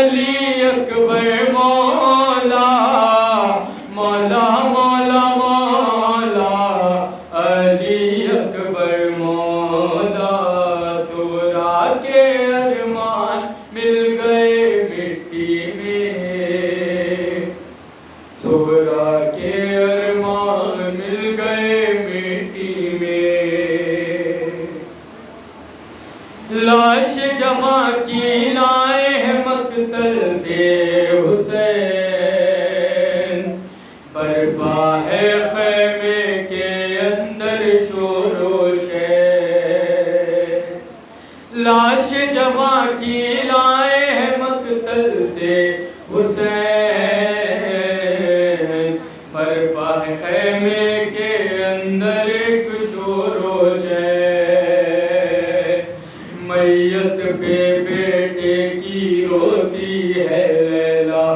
علی اکبر مولا مولا مولا مولا علی اکبر مولا سورا کے ارمان مل گئے مٹی میں سورا کے ارمان مل گئے مٹی میں لاش جمع کی لائے ہیں مقتل سے حسین برپا ہے خیمے کے اندر شور و شور لاش جمع کی لائے ہیں مقتل سے حسین برپا ہے خیمے کے اندر ایک شور و شور میت پہ بیٹے کی روتی ہے لیلا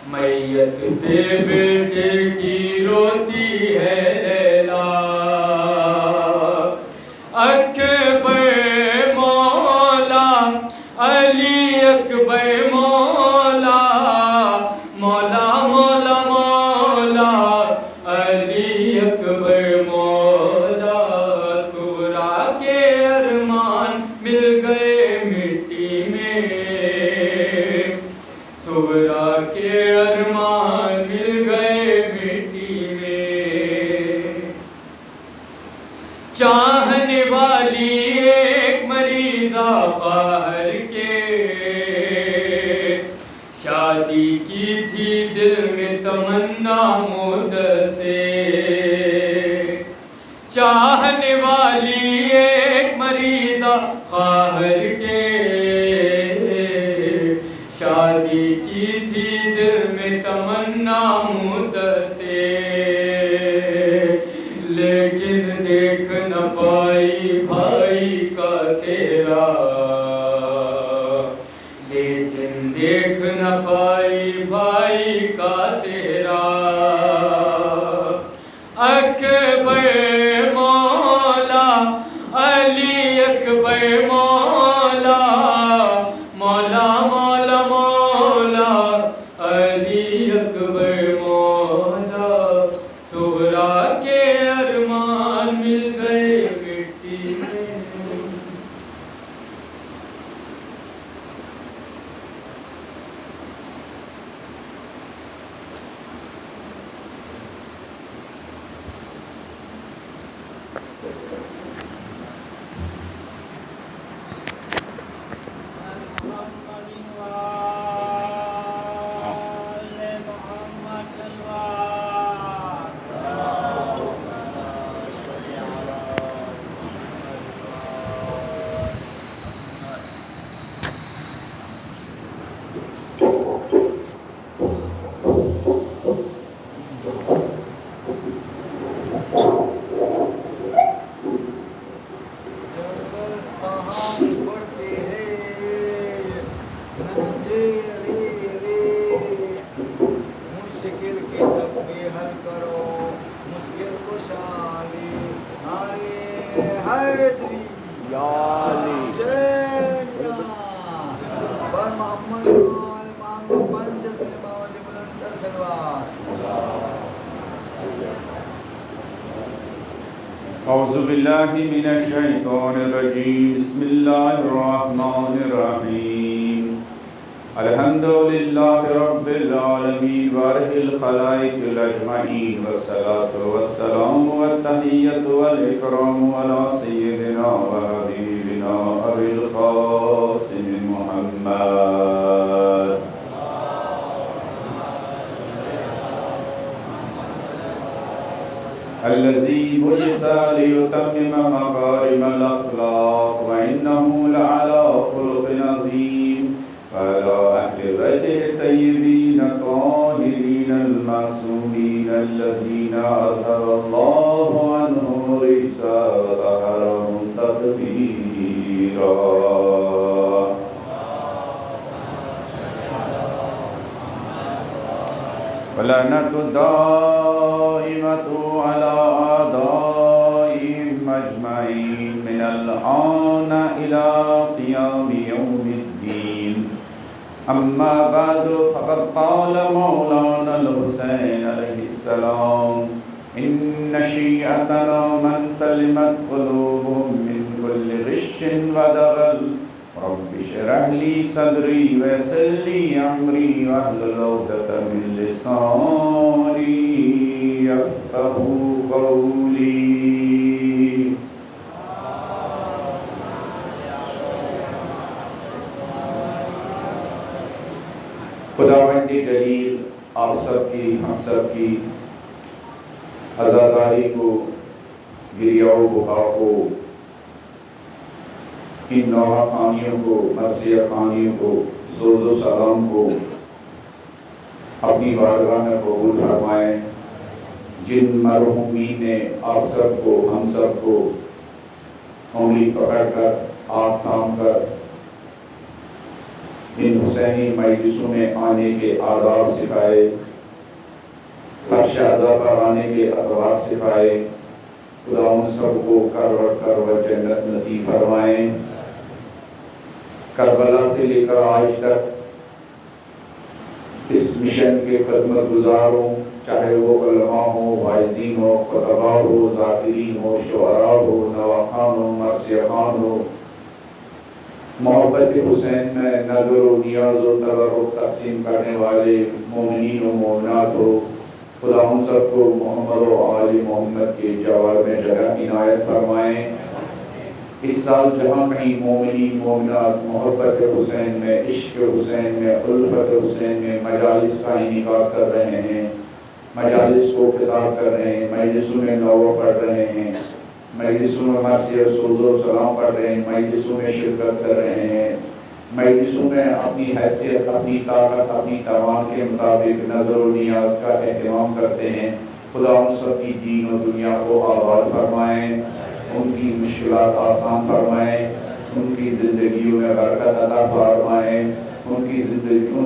میت پہ بیٹے کی روتی ہے لیلا اکبر مولا علی اکبر مولا مولا مولا مولا علی اکبر مولا سورا کے ارمان مل گئے مٹی میں سورا کے ارمان مل گئے مٹی میں چاہنے والی ایک مریضہ باہر کے شادی کی تھی دل میں تمنا مدت سے چاہنے والی ایک مریضہ خواہر کے شادی کی تھی دل میں تمنا مدت سے لیکن دیکھ نہ پائی بھائی کا چہرہ لیکن دیکھ نہ پائی بھائی کا چہرہ اکبر مولا علی اکبر مولا مولا مولا مولا علی اکبر مولا سورا کے ارمان مل گئے مٹی میں اعوذ باللہ من الشیطان الرجیم بسم اللہ الرحمن الرحیم الحمدللہ رب العالمین وارح الخلائق الاجمعین والصلاة والسلام والتحیۃ والاکرام علی سیدنا و حبیبنا ابی القاسم محمد الذي بعث ليتمم مكارم الأخلاق وإنه لعلى خلق عظيم وعلى أهل بيته الطيبين الطاهرين المعصومين الذين أظهر الله عنهم الرجس وطهرهم تطهيرا ولعنة الدائمة على أعدائهم أجمعين من الآن إلى قيام يوم الدين أما بعد فقد قال مولانا الحسين عليه السلام إن شيعتنا من سلمت قلوبهم من كل غش ودغل رب اشرح لي صدري ويسر لي أمري واحلل عقدة من لساني يفقهوا قولي. خداوند جلیل آپ سب کی ہم سب کی عزاداری کو، گریہ و بکا کو، ان نوحہ خانیوں کو، مرثیہ خانیوں کو، سوز و سلام کو اپنی بارگاہ میں قبول فرمائیں. جن مرحومین نے آپ سب کو، ہم سب کو انگلی پکڑ کر، ہاتھ تھام کر ان حسینی مجلسوں میں آنے کے آداب سکھائے، فرش اعضا پر آنے کے اطوار سکھائے، خدا ان سب کو کروٹ جنت نصیب فرمائیں. کربلا سے لے کر آج تک اس مشن کے خدمت گزاروں، چاہے وہ علماء ہو، واعظین ہو، خطبہ ہو، ذاکرین ہو، شعراء ہو، نواخان ہو، مرثیہ خوان ہو، محبت حسین میں نظر و نیاز و تبرک تقسیم کرنے والے مومنین و مومنات ہو، خدا ان سب کو محمد و آل محمد کے جوار میں جگہ عنایت فرمائیں. اس سال جہاں کہیں مومنین مومنات محبت حسین میں، عشق حسین میں، الفت حسین میں مجالس کا انعقاد کر رہے ہیں، مجالس کو خطاب کر رہے ہیں، مجلسوں میں نوح پڑھ رہے ہیں، مجلسوں میں مرثیہ سوز و سلام پڑھ رہے ہیں، مجلسوں میں شرکت کر رہے ہیں، مجلسوں میں اپنی حیثیت، اپنی طاقت، اپنی توان کے مطابق نظر و نیاز کا اہتمام کرتے ہیں. خدا ان سب کی دین و دنیا کو آباد فرمائیں، ان کی مشکلات آسان فرمائیں، ان کی زندگیوں میں برکت عطا فرمائیں، ان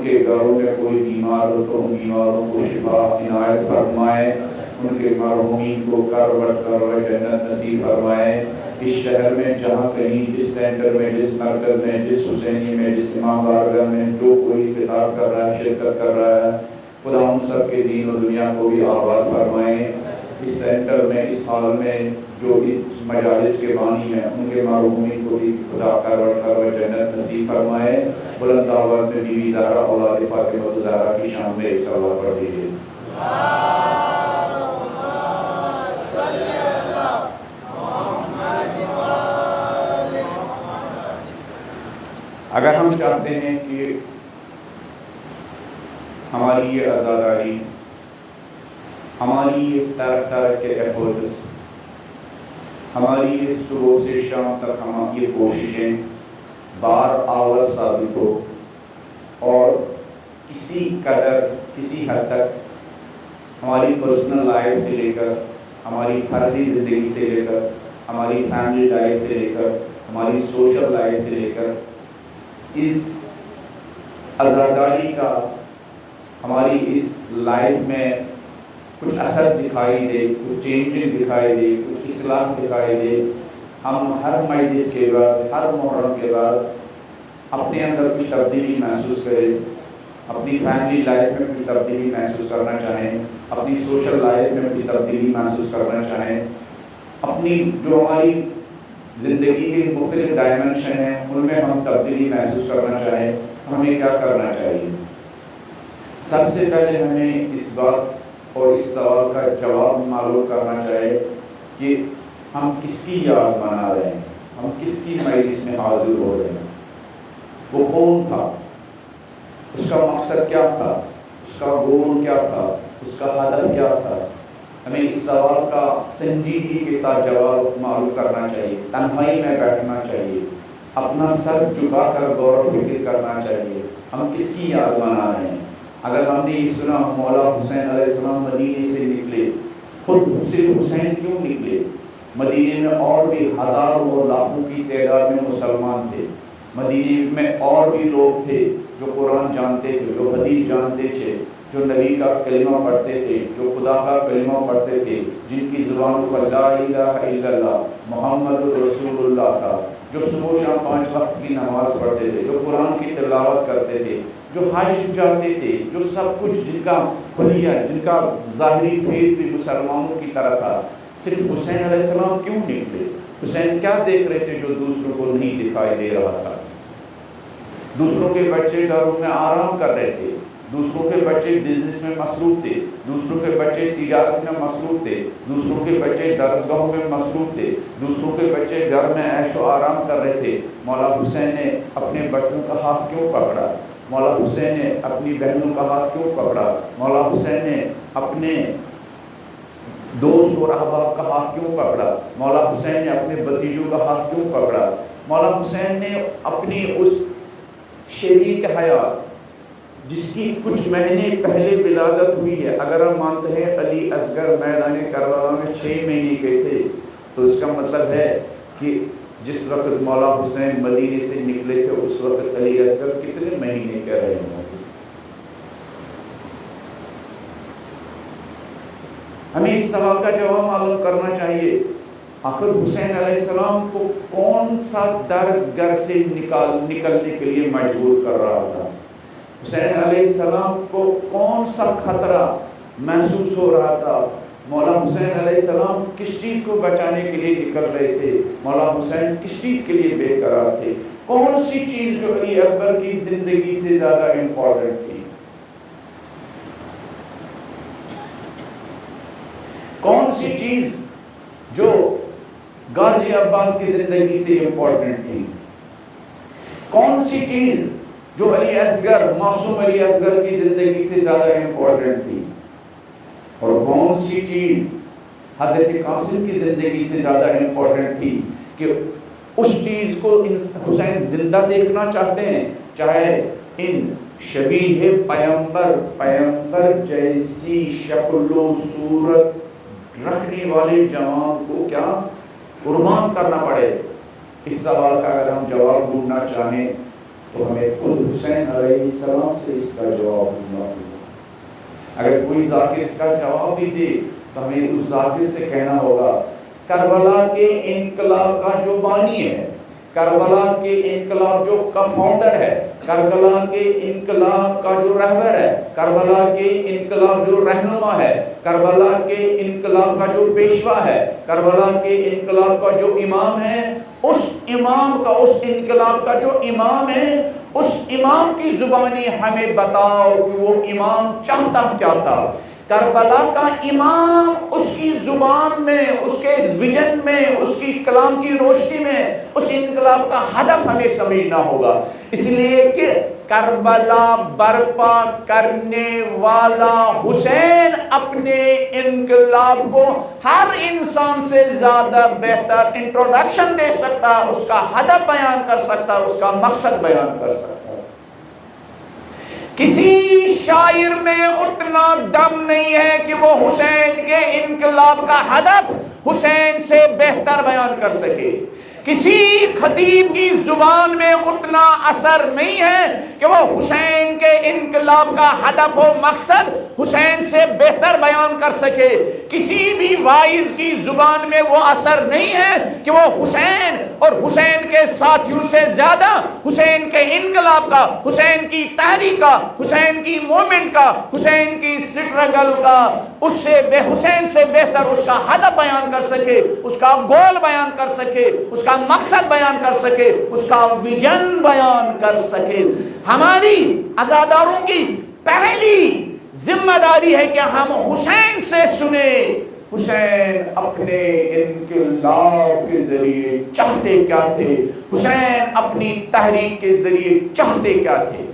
کے گھروں میں کوئی بیمار ہو تو ان بیماروں کو شفا عنایت فرمائیں، ان کے مرحومین کو کروٹ جنت نصیب فرمائیں. اس شہر میں جہاں کہیں، جس سینٹر میں، جس مرکز میں، جس حسینی میں، جس امام بارگاہ میں جو کوئی خطاب کر رہا ہے، شرکت کر رہا ہے، خدا ان سب کے دین و دنیا کو بھی آباد فرمائیں. اس سینٹر میں، اس حال میں جو اس مجالس کے بانی ہیں، ان کے مرحومین کو بھی خدا کروٹ جنت نصیب فرمائے. بلند آواز میں بیوی زہرا اولاد فاطمہ زہرا کی شان میں ایک صلوات پڑھ دیجیے. اگر ہم چاہتے ہیں کہ ہماری یہ عزاداری، ہماری یہ طرح طرح کے ایفرٹس، ہماری یہ صبح سے شام تک ہماری یہ کوششیں بار آور ثابت ہو اور کسی قدر، کسی حد تک ہماری پرسنل لائف سے لے کر، ہماری فردی زندگی سے لے کر، ہماری فیملی لائف سے لے کر، ہماری سوشل لائف سے لے کر، اس عزاداری کا ہماری اس لائف میں کچھ اثر دکھائی دے، کچھ چینجنگ دکھائی دے، کچھ اصلاح دکھائی دے. ہم ہر مجلس کے بعد، ہر محرم کے بعد اپنے اندر کچھ تبدیلی محسوس کریں، اپنی فیملی لائف میں کچھ تبدیلی محسوس کرنا چاہیں، اپنی سوشل لائف میں کچھ تبدیلی محسوس کرنا چاہیں، اپنی جو ہماری زندگی کے مختلف ڈائمنشن ہیں ان میں ہم تبدیلی محسوس کرنا چاہیں، ہمیں کیا کرنا چاہیے؟ سب سے پہلے ہمیں اس بات اور اس سوال کا جواب معلوم کرنا چاہیے کہ ہم کس کی یاد منا رہے ہیں، ہم کس کی مجلس میں حاضر ہو رہے ہیں، وہ کون تھا، اس کا مقصد کیا تھا، اس کا گول کیا تھا، اس کا ہدف کیا تھا. ہمیں اس سوال کا سنجیدگی کے ساتھ جواب معلوم کرنا چاہیے، تنہائی میں بیٹھنا چاہیے، اپنا سر جھکا کر غور و فکر کرنا چاہیے ہم کس کی یاد منا رہے ہیں. اگر ہم نے یہ سنا مولا حسین علیہ السلام مدینے سے نکلے، خود صرف حسین کیوں نکلے؟ مدینے میں اور بھی ہزاروں اور لاکھوں کی تعداد میں مسلمان تھے، مدینے میں اور بھی لوگ تھے جو قرآن جانتے تھے، جو حدیث جانتے تھے، جو نبی کا کلمہ پڑھتے تھے، جو خدا کا کلمہ پڑھتے تھے، جن کی زبانوں پر لا الہ الا اللہ محمد رسول اللہ تھا. جو صبح شام 5 وقت کی نماز پڑھتے تھے، جو قرآن کی تلاوت کرتے تھے، جو حج جاتے تھے، جو سب کچھ جن کا حلیہ، جن کا ظاہری فیس بھی مسلمانوں کی طرح تھا، صرف حسین علیہ السلام کیوں نکلے؟ حسین کیا دیکھ رہے تھے جو دوسروں کو نہیں دکھائی دے رہا تھا؟ دوسروں کے بچے گھروں میں آرام کر رہے تھے، دوسروں کے بچے بزنس میں مصروف تھے، دوسروں کے بچے تجارت میں مصروف تھے، دوسروں کے بچے درسگاہوں میں مصروف تھے، دوسروں کے بچے گھر میں عیش و آرام کر رہے تھے۔ مولا حسین نے اپنے بچوں کا ہاتھ کیوں پکڑا؟ مولا حسین نے اپنی بہنوں کا ہاتھ کیوں پکڑا؟ مولا حسین نے اپنے دوست اور احباب کا ہاتھ کیوں پکڑا؟ مولا حسین نے اپنے بھتیجوں کا ہاتھ کیوں پکڑا؟ مولا حسین نے اپنی اس شریک حیات جس کی کچھ مہینے پہلے ولادت ہوئی ہے، اگر ہم مانتے ہیں علی اصغر میدان کربلا میں 6 مہینے کے تھے، تو اس کا مطلب ہے کہ جس وقت مولا حسین مدینے سے نکلے تھے اس وقت علی اصغر کتنے مہینے کے رہے ہوں گے؟ ہمیں اس سوال کا جواب معلوم کرنا چاہیے، آخر حسین علیہ السلام کو کون سا درد گھر سے نکلنے کے لیے مجبور کر رہا تھا؟ حسین علیہ السلام کو کون سا خطرہ محسوس ہو رہا تھا؟ مولا حسین علیہ السلام کس چیز کو بچانے کے لیے نکل رہے تھے؟ مولا حسین کس چیز کے لیے بے قرار تھے؟ کون سی چیز جو علی اکبر کی زندگی سے زیادہ امپورٹنٹ تھی؟ کون سی چیز جو غازی عباس کی زندگی سے امپورٹنٹ تھی؟ کون سی چیز جو علی اصغر، معصوم علی اصغر کی زندگی سے زیادہ امپورٹنٹ تھی؟ اور کون سی چیز حضرت قاسم کی زندگی سے زیادہ امپورٹنٹ تھی کہ اس چیز کو حسین زندہ دیکھنا چاہتے ہیں، چاہے ان شبیہ پیمبر جیسی شکل و صورت رکھنے والے جوان کو کیا قربان کرنا پڑے؟ اس سوال کا اگر ہم جواب ڈھونڈنا چاہیں تو ہمیں خود حسین علیہ السلام سے اس کا جواب ڈھونڈنا ہوگا۔ اگر کوئی ذاکر اس کا جواب بھی دے تو ہمیں اس ذاکر سے کہنا ہوگا کربلا کے انقلاب کا جو بانی ہے، کربلا کے انقلاب جو کا فاؤنڈر ہے، کربلا کے انقلاب کا جو رہبر ہے، کربلا کے انقلاب جو رہنما ہے، کربلا کے انقلاب کا جو پیشوا ہے، کربلا کے انقلاب کا جو امام ہے، اس امام کا، اس انقلاب کا جو امام ہے، اس امام کی زبانی ہمیں بتاؤ کہ وہ امام چاہتا کیا تھا۔ کربلا کا امام اس کی زبان میں، اس کے ویژن میں، اس کی کلام کی روشنی میں اس انقلاب کا ہدف ہمیں سمجھنا ہوگا، اس لیے کہ کربلا برپا کرنے والا حسین اپنے انقلاب کو ہر انسان سے زیادہ بہتر انٹروڈکشن دے سکتا، اس کا ہدف بیان کر سکتا، اس کا مقصد بیان کر سکتا۔ کسی شاعر میں اتنا دم نہیں ہے کہ وہ حسین کے انقلاب کا ہدف حسین سے بہتر بیان کر سکے۔ کسی خطیب کی زبان میں اتنا اثر نہیں ہے کہ وہ حسین کے انقلاب کا ہدف و مقصد حسین سے بہتر بیان کر سکے۔ کسی بھی وائز کی زبان میں وہ اثر نہیں ہے کہ وہ حسین اور حسین کے ساتھیوں سے زیادہ حسین کے انقلاب کا، حسین کی تحریک کا، حسین کی مومنٹ کا، حسین کی سٹرگل کا، اس سے حسین سے بہتر اس کا ہدف بیان کر سکے، اس کا گول بیان کر سکے، اس کا مقصد بیان کر سکے، اس کا ویژن بیان کر سکے۔ ہماری عزاداروں کی پہلی ذمہ داری ہے کہ ہم حسین سے سنیں، حسین اپنے انقلاب کے ذریعے چاہتے کیا تھے، حسین اپنی تحریک کے ذریعے چاہتے کیا تھے۔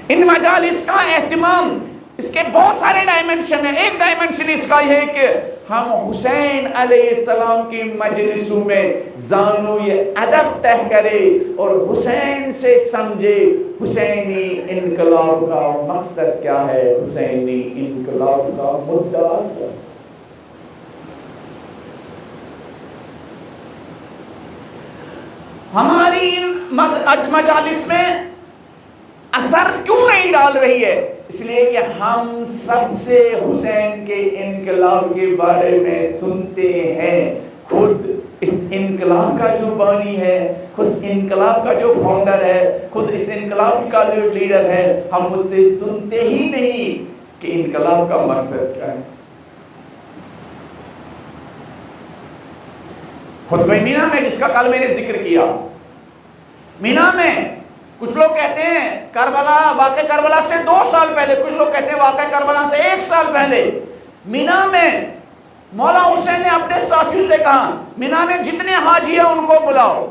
ان مجالس کا اہتمام، اس کے بہت سارے ڈائمنشن ہیں۔ ایک ڈائمنشن اس کا یہ ہے کہ ہم حسین علیہ السلام کی مجلسوں میں زانوی ادب طے کرے اور حسین سے سمجھے حسینی انقلاب کا مقصد کیا ہے، حسینی انقلاب کا مدعا کیا ہے۔ ہماری ان مجالس میں اثر کیوں نہیں ڈال رہی ہے؟ اس لیے کہ ہم سب سے حسین کے انقلاب کے بارے میں سنتے ہیں، خود اس انقلاب کا جو بانی ہے، اس انقلاب کا جو فاؤنڈر ہے، خود اس انقلاب کا جو لیڈر ہے، ہم اس سے سنتے ہی نہیں کہ انقلاب کا مقصد کیا ہے۔ خطبہ مینا میں جس کا کل میں نے ذکر کیا، مینا میں کچھ لوگ کہتے ہیں کربلا، واقع کربلا سے 2 سال پہلے، کچھ لوگ کہتے ہیں واقع کربلا سے 1 سال پہلے، مینا میں مولا حسین نے اپنے ساتھیوں سے کہا مینا میں جتنے حاجی ہیں ان کو بلاؤ۔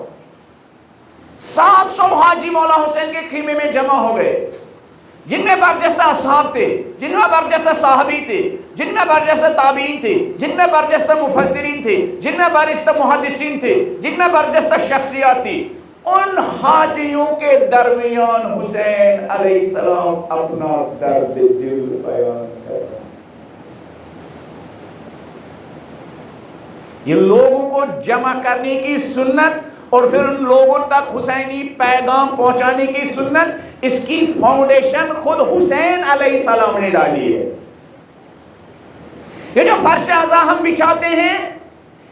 700 حاجی مولا حسین کے خیمے میں جمع ہو گئے، جن میں برجستہ اصحاب تھے، جن میں برجستہ صحابی تھے، جن میں برجستہ تابعین تھے، جن میں برجستہ مفسرین تھے، جن میں برجستہ محدثین تھے، جن میں برجستہ شخصیات تھی۔ ان حاجیوں کے درمیان حسین علیہ السلام اپنا درد دل بیان کر رہے ہیں۔ یہ لوگوں کو جمع کرنے کی سنت اور پھر ان لوگوں تک حسینی پیغام پہنچانے کی سنت، اس کی فاؤنڈیشن خود حسین علیہ السلام نے ڈالی ہے۔ یہ جو فرش عزا ہم بچھاتے ہیں،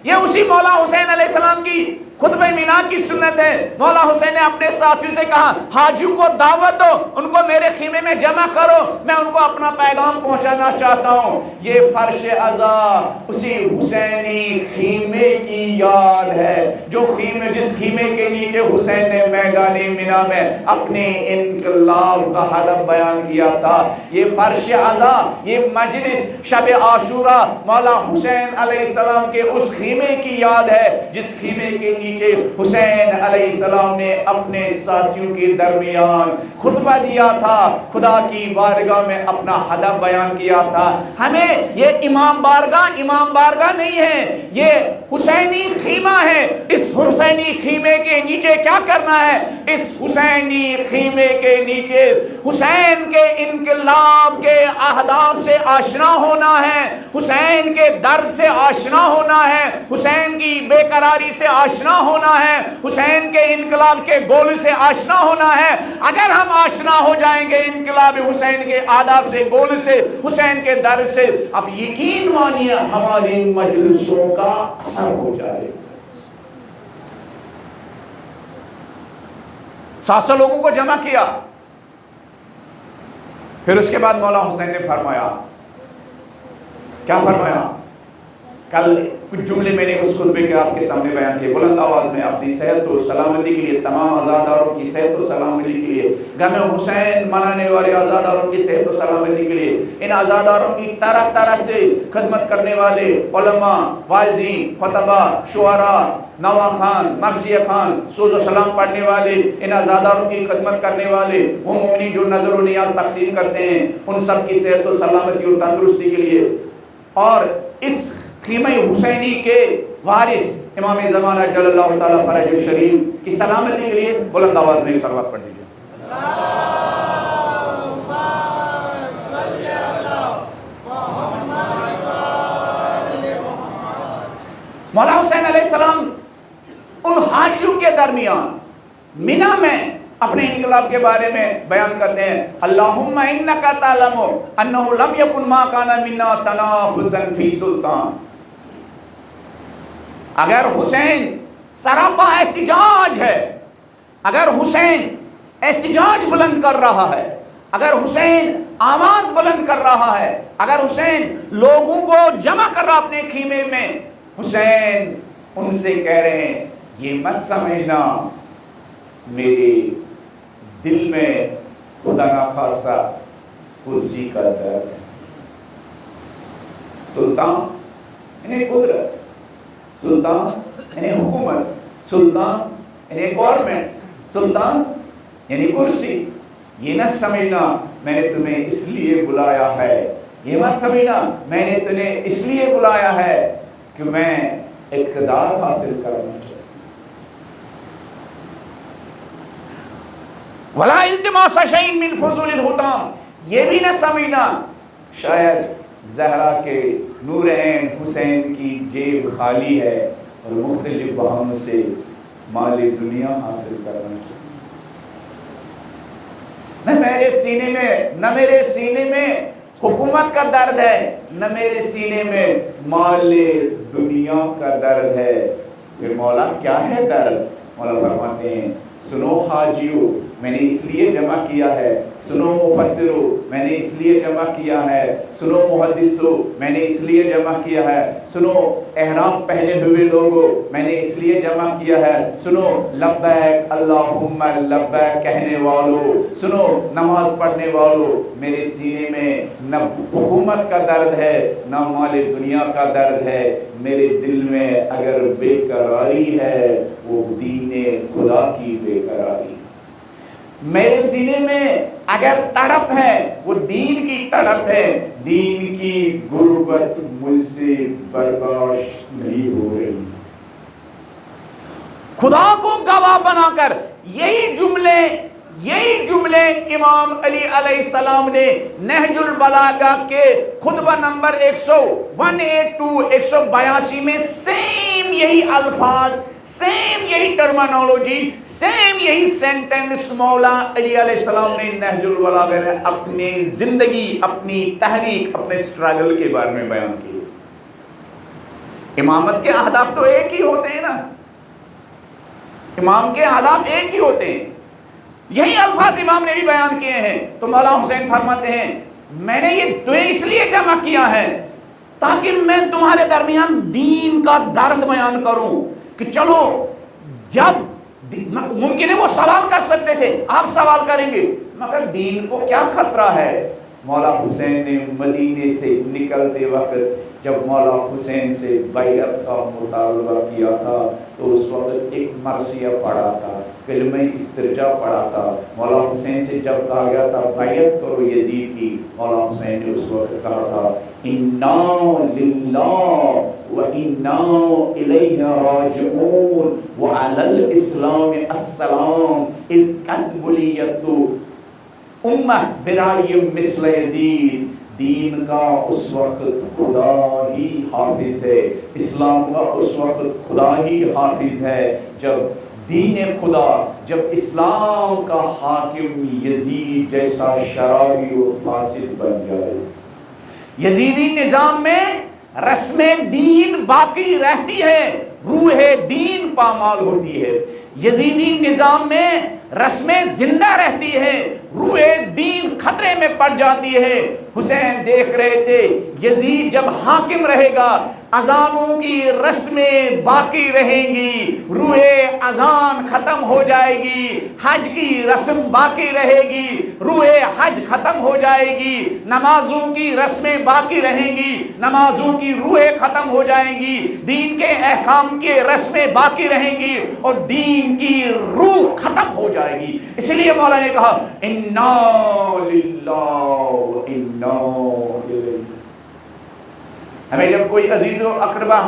یہ اسی مولا حسین علیہ السلام کی خطبہ مینا کی سنت ہے۔ مولا حسین نے اپنے ساتھیوں سے کہا حاجیوں کو دعوت دو، ان کو میرے خیمے میں جمع کرو، میں ان کو اپنا پیغام پہنچانا چاہتا ہوں۔ یہ فرش عزا اسی حسینی خیمے کی یاد ہے، جو خیمے، جس خیمے کے نیچے حسین نے میدان مینا میں اپنے انقلاب کا ہدف بیان کیا تھا۔ یہ فرش عزا، یہ مجلس شب عاشورہ مولا حسین علیہ السلام کے اس خیمے کی یاد ہے، جس خیمے کے نیچے حسین علیہ السلام نے اپنے ساتھیوں کے درمیان خطبہ دیا تھا، خدا کی بارگاہ میں اپنا ہدف بیان کیا تھا۔ ہمیں یہ امام بارگاہ نہیں ہے، یہ حسینی خیمہ ہے۔ اس حسینی خیمے کے نیچے کیا کرنا ہے؟ اس حسینی خیمے کے نیچے حسین کے انقلاب کے اہداف سے آشنا ہونا ہے، حسین کے درد سے آشنا ہونا ہے، حسین کی بے قراری سے آشنا ہونا ہے، حسین کے انقلاب کے گول سے آشنا ہونا ہے۔ اگر ہم آشنا ہو جائیں گے انقلاب حسین کے آداب سے، گول سے، حسین کے درد سے، اب یقین مانیے ہماری مجلسوں کا اثر ہو جائے۔ 700 لوگوں کو جمع کیا، پھر اس کے بعد مولا حسین نے فرمایا، کیا فرمایا؟ کل کچھ جملے میں نے اس خطبے کے آپ کے سامنے بیان کیے۔ بلند آواز میں اپنی صحت و سلامتی کے لیے، تمام عزاداروں کی صحت و سلامتی کے لیے، غم حسین منانے والے عزاداروں کی صحت و سلامتی کے لیے، ان عزاداروں کی طرح طرح سے خدمت کرنے والے علماء، واعظین، خطبہ، شعراء، نوا خان، مرثیہ خان، سوز و سلام پڑھنے والے، ان عزاداروں کی خدمت کرنے والے، وہ مومنین جو نظر و نیاز تقسیم کرتے ہیں، ان سب کی صحت و سلامتی اور تندرستی کے لیے، اور اس خیمہ حسینی کے وارث امام زمانہ جل اللہ تعالیٰ فرج الشریف کی سلامتی کے لیے بلند آواز میں صلوات پڑھ دیجیے۔ مولا حسین علیہ السلام ان حاجیوں کے درمیان مینا میں اپنے انقلاب کے بارے میں بیان کرتے ہیں، اللہم انکا تعلم انہ لم یکن ما کان منا تنافسا فی سلطان۔ اگر حسین سراپا احتجاج ہے، اگر حسین احتجاج بلند کر رہا ہے، اگر حسین آواز بلند کر رہا ہے، اگر حسین لوگوں کو جمع کر رہا اپنے خیمے میں، حسین ان سے کہہ رہے ہیں یہ مت سمجھنا میرے دل میں خدا نخواستہ کرسی کا درد ہے۔ سلطان یعنی قدرت، سلطان یعنی حکومت، سلطان یعنی گورنمنٹ، سلطان یعنی کرسی۔ یہ نہ سمجھنا میں نے تمہیں اس لیے بلایا ہے، یہ مت سمجھنا میں نے تمہیں اس لیے بلایا ہے کہ میں اقتدار حاصل کرنا چاہتا ہوں۔ وَلَا الْتِمَاسَ شَيْءٍ مِّن فُضُولِ الْحُطَامِ، یہ بھی نہ سمجھنا شاید زہرا کے نور عین حسین کی جیب خالی ہے اور مختلف بہانوں سے مال دنیا حاصل کرنا چاہتا ہوں۔ نہ میرے سینے میں حکومت کا درد ہے، نہ میرے سینے میں مال دنیا کا درد ہے، پھر مولا کیا ہے درد؟ مولا فرماتے ہیں سنو حاجیو میں نے اس لیے جمع کیا ہے، سنو مفسرو میں نے اس لیے جمع کیا ہے، سنو محدثو میں نے اس لیے جمع کیا ہے، سنو احرام پہنے ہوئے لوگوں میں نے اس لیے جمع کیا ہے، سنو لبیک اللہم لبیک کہنے والوں، سنو نماز پڑھنے والوں، میرے سینے میں نہ حکومت کا درد ہے نہ مال دنیا کا درد ہے، میرے دل میں اگر بے قراری ہے وہ دین خدا کی بے قراری، میرے سینے میں اگر تڑپ ہے وہ دین کی تڑپ ہے، دین کی غربت مجھ سے برداشت نہیں ہو رہی۔ خدا کو گواہ بنا کر یہی جملے امام علی علیہ السلام نے نہج البلاغہ کے خطبہ نمبر 182 میں سیم یہی الفاظ، سیم یہی ٹرمینالوجی، سیم یہی سینٹنس مولا علی علیہ السلام نے نہج البلاغہ میں اپنی زندگی، اپنی تحریک، اپنے سٹرگل کے بارے میں بیان کی۔ امامت کے اہداف تو ایک ہی ہوتے ہیں نا، امام کے اہداف ایک ہی ہوتے ہیں، یہی الفاظ امام نے بھی بیان کیے ہیں۔ تو مولا حسین فرماتے ہیں میں نے یہ تمہیں اس لیے جمع کیا ہے تاکہ میں تمہارے درمیان دین کا درد بیان کروں کہ چلو، جب ممکن ہے وہ سوال کر سکتے تھے، آپ سوال کریں گے مگر دین کو کیا خطرہ ہے؟ مولا حسین نے مدینے سے نکلتے وقت جب مولا حسین سے بیعت کا مطالبہ کیا تھا تو اس وقت ایک مرثیہ پڑھا تھا، کلمہ استرجاع پڑھا تھا۔ مولا حسین سے جب کہا گیا تھا بیعت کرو یزید کی، مولا حسین نے اس وقت کہا تھا انا للہ وانا الیہ راجعون وعلی الاسلام السلام اذ قد بلیت امہ برائی مثل یزید۔ دین کا اس وقت خدا ہی حافظ ہے، اسلام کا اس وقت خدا ہی حافظ ہے جب دین خدا، جب اسلام کا حاکم یزید جیسا شراری و فاسد بن جائے۔ یزیدی نظام میں رسم دین باقی رہتی ہے، روح دین پامال ہوتی ہے۔ یزیدی نظام میں رسمیں زندہ رہتی ہے، روح دین خطرے میں پڑ جاتی ہے۔ حسین دیکھ رہے تھے یزید جب حاکم رہے گا اذانوں کی رسمیں باقی رہیں گی، روح اذان ختم ہو جائے گی، حج کی رسم باقی رہے گی، روح حج ختم ہو جائے گی، نمازوں کی رسمیں باقی رہیں گی، نمازوں کی روحیں ختم ہو جائیں گی، دین کے احکام کی رسمیں باقی رہیں گی اور دین کی روح ختم ہو جائے گی۔ اس لیے مولا نے کہا انا للہ وانا الیہ۔ ہمیں جب کوئی عزیز و اقربا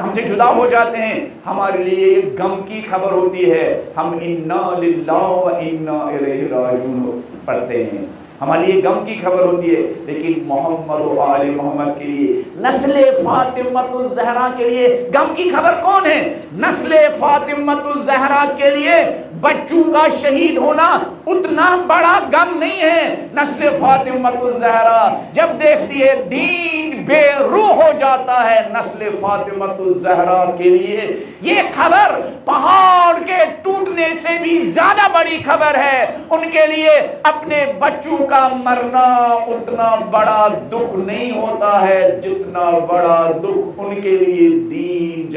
ہم سے جدا ہو جاتے ہیں، ہمارے لیے ایک غم کی خبر ہوتی ہے، ہم انا للہ وانا الیہ راجعون پڑھتے ہیں، ہمارے لیے غم کی خبر ہوتی ہے۔ لیکن محمد و آل محمد کے لیے، نسل فاطمۃ الزہرا کے لیے غم کی خبر کون ہے؟ نسل فاطمۃ الزہرا کے لیے بچوں کا شہید ہونا اتنا بڑا غم نہیں ہے۔ نسل فاطمۃ الزہرا جب دیکھتی ہے دین بے روح ہو جاتا ہے، نسل فاطمۃ الزہرا کے لیے یہ خبر پہاڑ کے ٹوٹنے سے بھی زیادہ بڑی خبر ہے۔ ان کے لیے اپنے بچوں کا مرنا اتنا بڑا دکھ نہیں ہوتا ہے جتنا بڑا دکھ ان کے لیے دین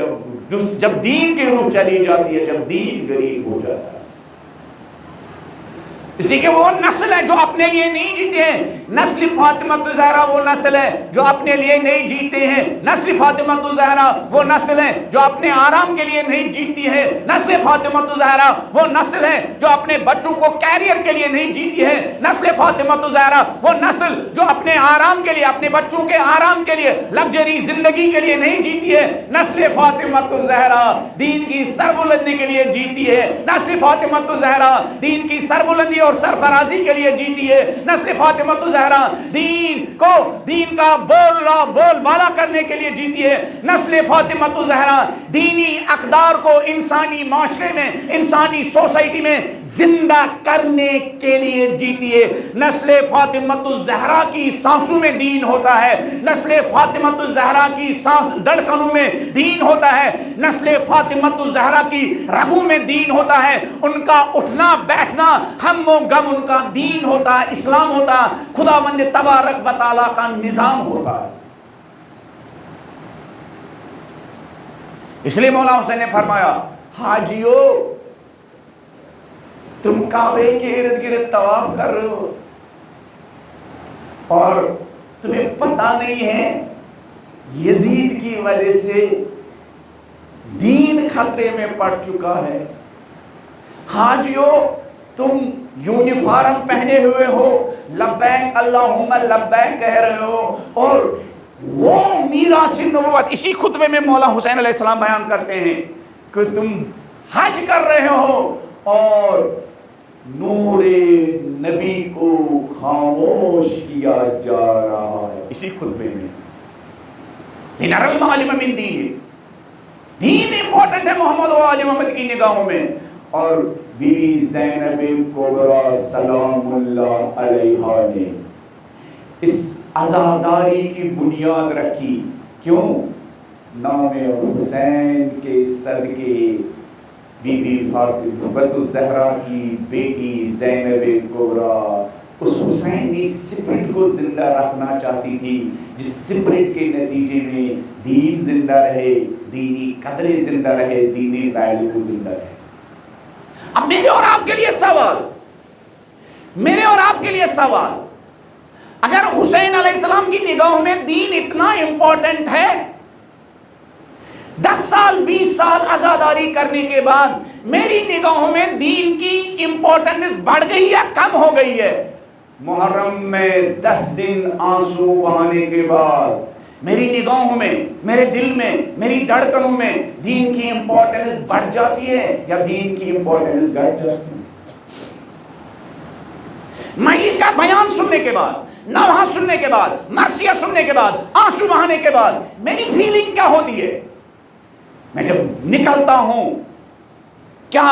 جب دین کی روح چلی جاتی ہے، جب دین غریب ہو جاتا ہے۔ اس لیے کہ وہ نسل ہے جو اپنے لیے نہیں جیتے ہیں، نسل فاطمۃ الزہرا وہ نسل ہے جو اپنے لیے نہیں جیتے ہیں، نسل فاطمۃ الزہرا وہ نسل ہے جو اپنے آرام کے لیے نہیں جیتی ہے، نسل فاطمۃ الزہرا وہ نسل ہے جو اپنے بچوں کو کیریئر کے لیے نہیں جیتی ہے، نسل فاطمۃ الزہرا وہ نسل جو اپنے آرام کے لیے، اپنے بچوں کے آرام کے لیے، لگژری زندگی کے لیے نہیں جیتی ہے، نسل فاطمۃ الزہرا دین کی سربلندی کے لیے جیتی ہے، نسل فاطمۃ الزہرا دین کی سربلندی اور سرفرازی کے لیے جیتی ہے. نسل فاطمہ الزہرا دین کا بول بالا کرنے کے لیے جیتی ہے. نسل فاطمہ الزہرا دینی اقدار کو انسانی معاشرے میں, انسانی سوسائٹی میں زندہ کرنے کے لیے جیتی ہے. نسل فاطمہ الزہرا کی سانسوں میں دین ہوتا ہے. نسل فاطمہ الزہرا کی سانس دھڑکنوں میں دین ہوتا ہے. نسل فاطمہ الزہرا کی رگوں میں دین ہوتا ہے. ان کا اٹھنا بیٹھنا ہم و غم ان کا دین ہوتا ہے, اسلام ہوتا ہے, خداوند تبارک و تعالیٰ کا نظام ہوتا ہے. اس لیے مولا حسین نے فرمایا, حاجیو تم کعبے کے ارد گرد طواف کر رہے ہو اور تمہیں پتہ نہیں ہے یزید کی وجہ سے دین خطرے میں پڑ چکا ہے. حاجیو تم یونیفارم پہنے ہوئے ہو, لبیک اللہم لبیک کہہ رہے ہو, اور وہ میراث نبوت اسی خطبے میں مولا حسین علیہ السلام بیان کرتے ہیں کہ تم حج کر رہے ہو اور نور نبی کو خاموش کیا جا رہا ہے. اسی خطبے میں لنر المعالم من دین امپورٹنٹ ہے محمد و آل محمد کی نگاہوں میں. اور بی بی زینب کبریٰ سلام اللہ علیہا نے اس عزاداری کی بنیاد رکھی. کیوں؟ نام حسین کے صدقے بی بی فاطمہ الزہرا کی بیٹی زینب کبریٰ اس حسینی سپرٹ کو زندہ رکھنا چاہتی تھی, جس سپرٹ کے نتیجے میں دین زندہ رہے, دینی قدریں زندہ رہے, دینی ویلیو زندہ رہے. اب میرے اور آپ کے لیے سوال, اگر حسین علیہ السلام کی نگاہوں میں دین اتنا امپورٹنٹ ہے, 10 سال 20 سال عزاداری کرنے کے بعد میری نگاہوں میں دین کی امپورٹنس بڑھ گئی یا کم ہو گئی ہے؟ محرم میں 10 دن آنسو بہانے کے بعد میری نگاہوں میں, میرے دل میں, میری دھڑکنوں میں دین کی امپورٹنس بڑھ جاتی ہے یا دین کی امپورٹنس گھٹ جاتی ہے؟ مجلس کا بیان سننے کے بعد, نوحہ سننے کے بعد, مرثیہ سننے کے بعد, آنسو بہانے کے بعد میری فیلنگ کیا ہوتی ہے؟ میں جب نکلتا ہوں کیا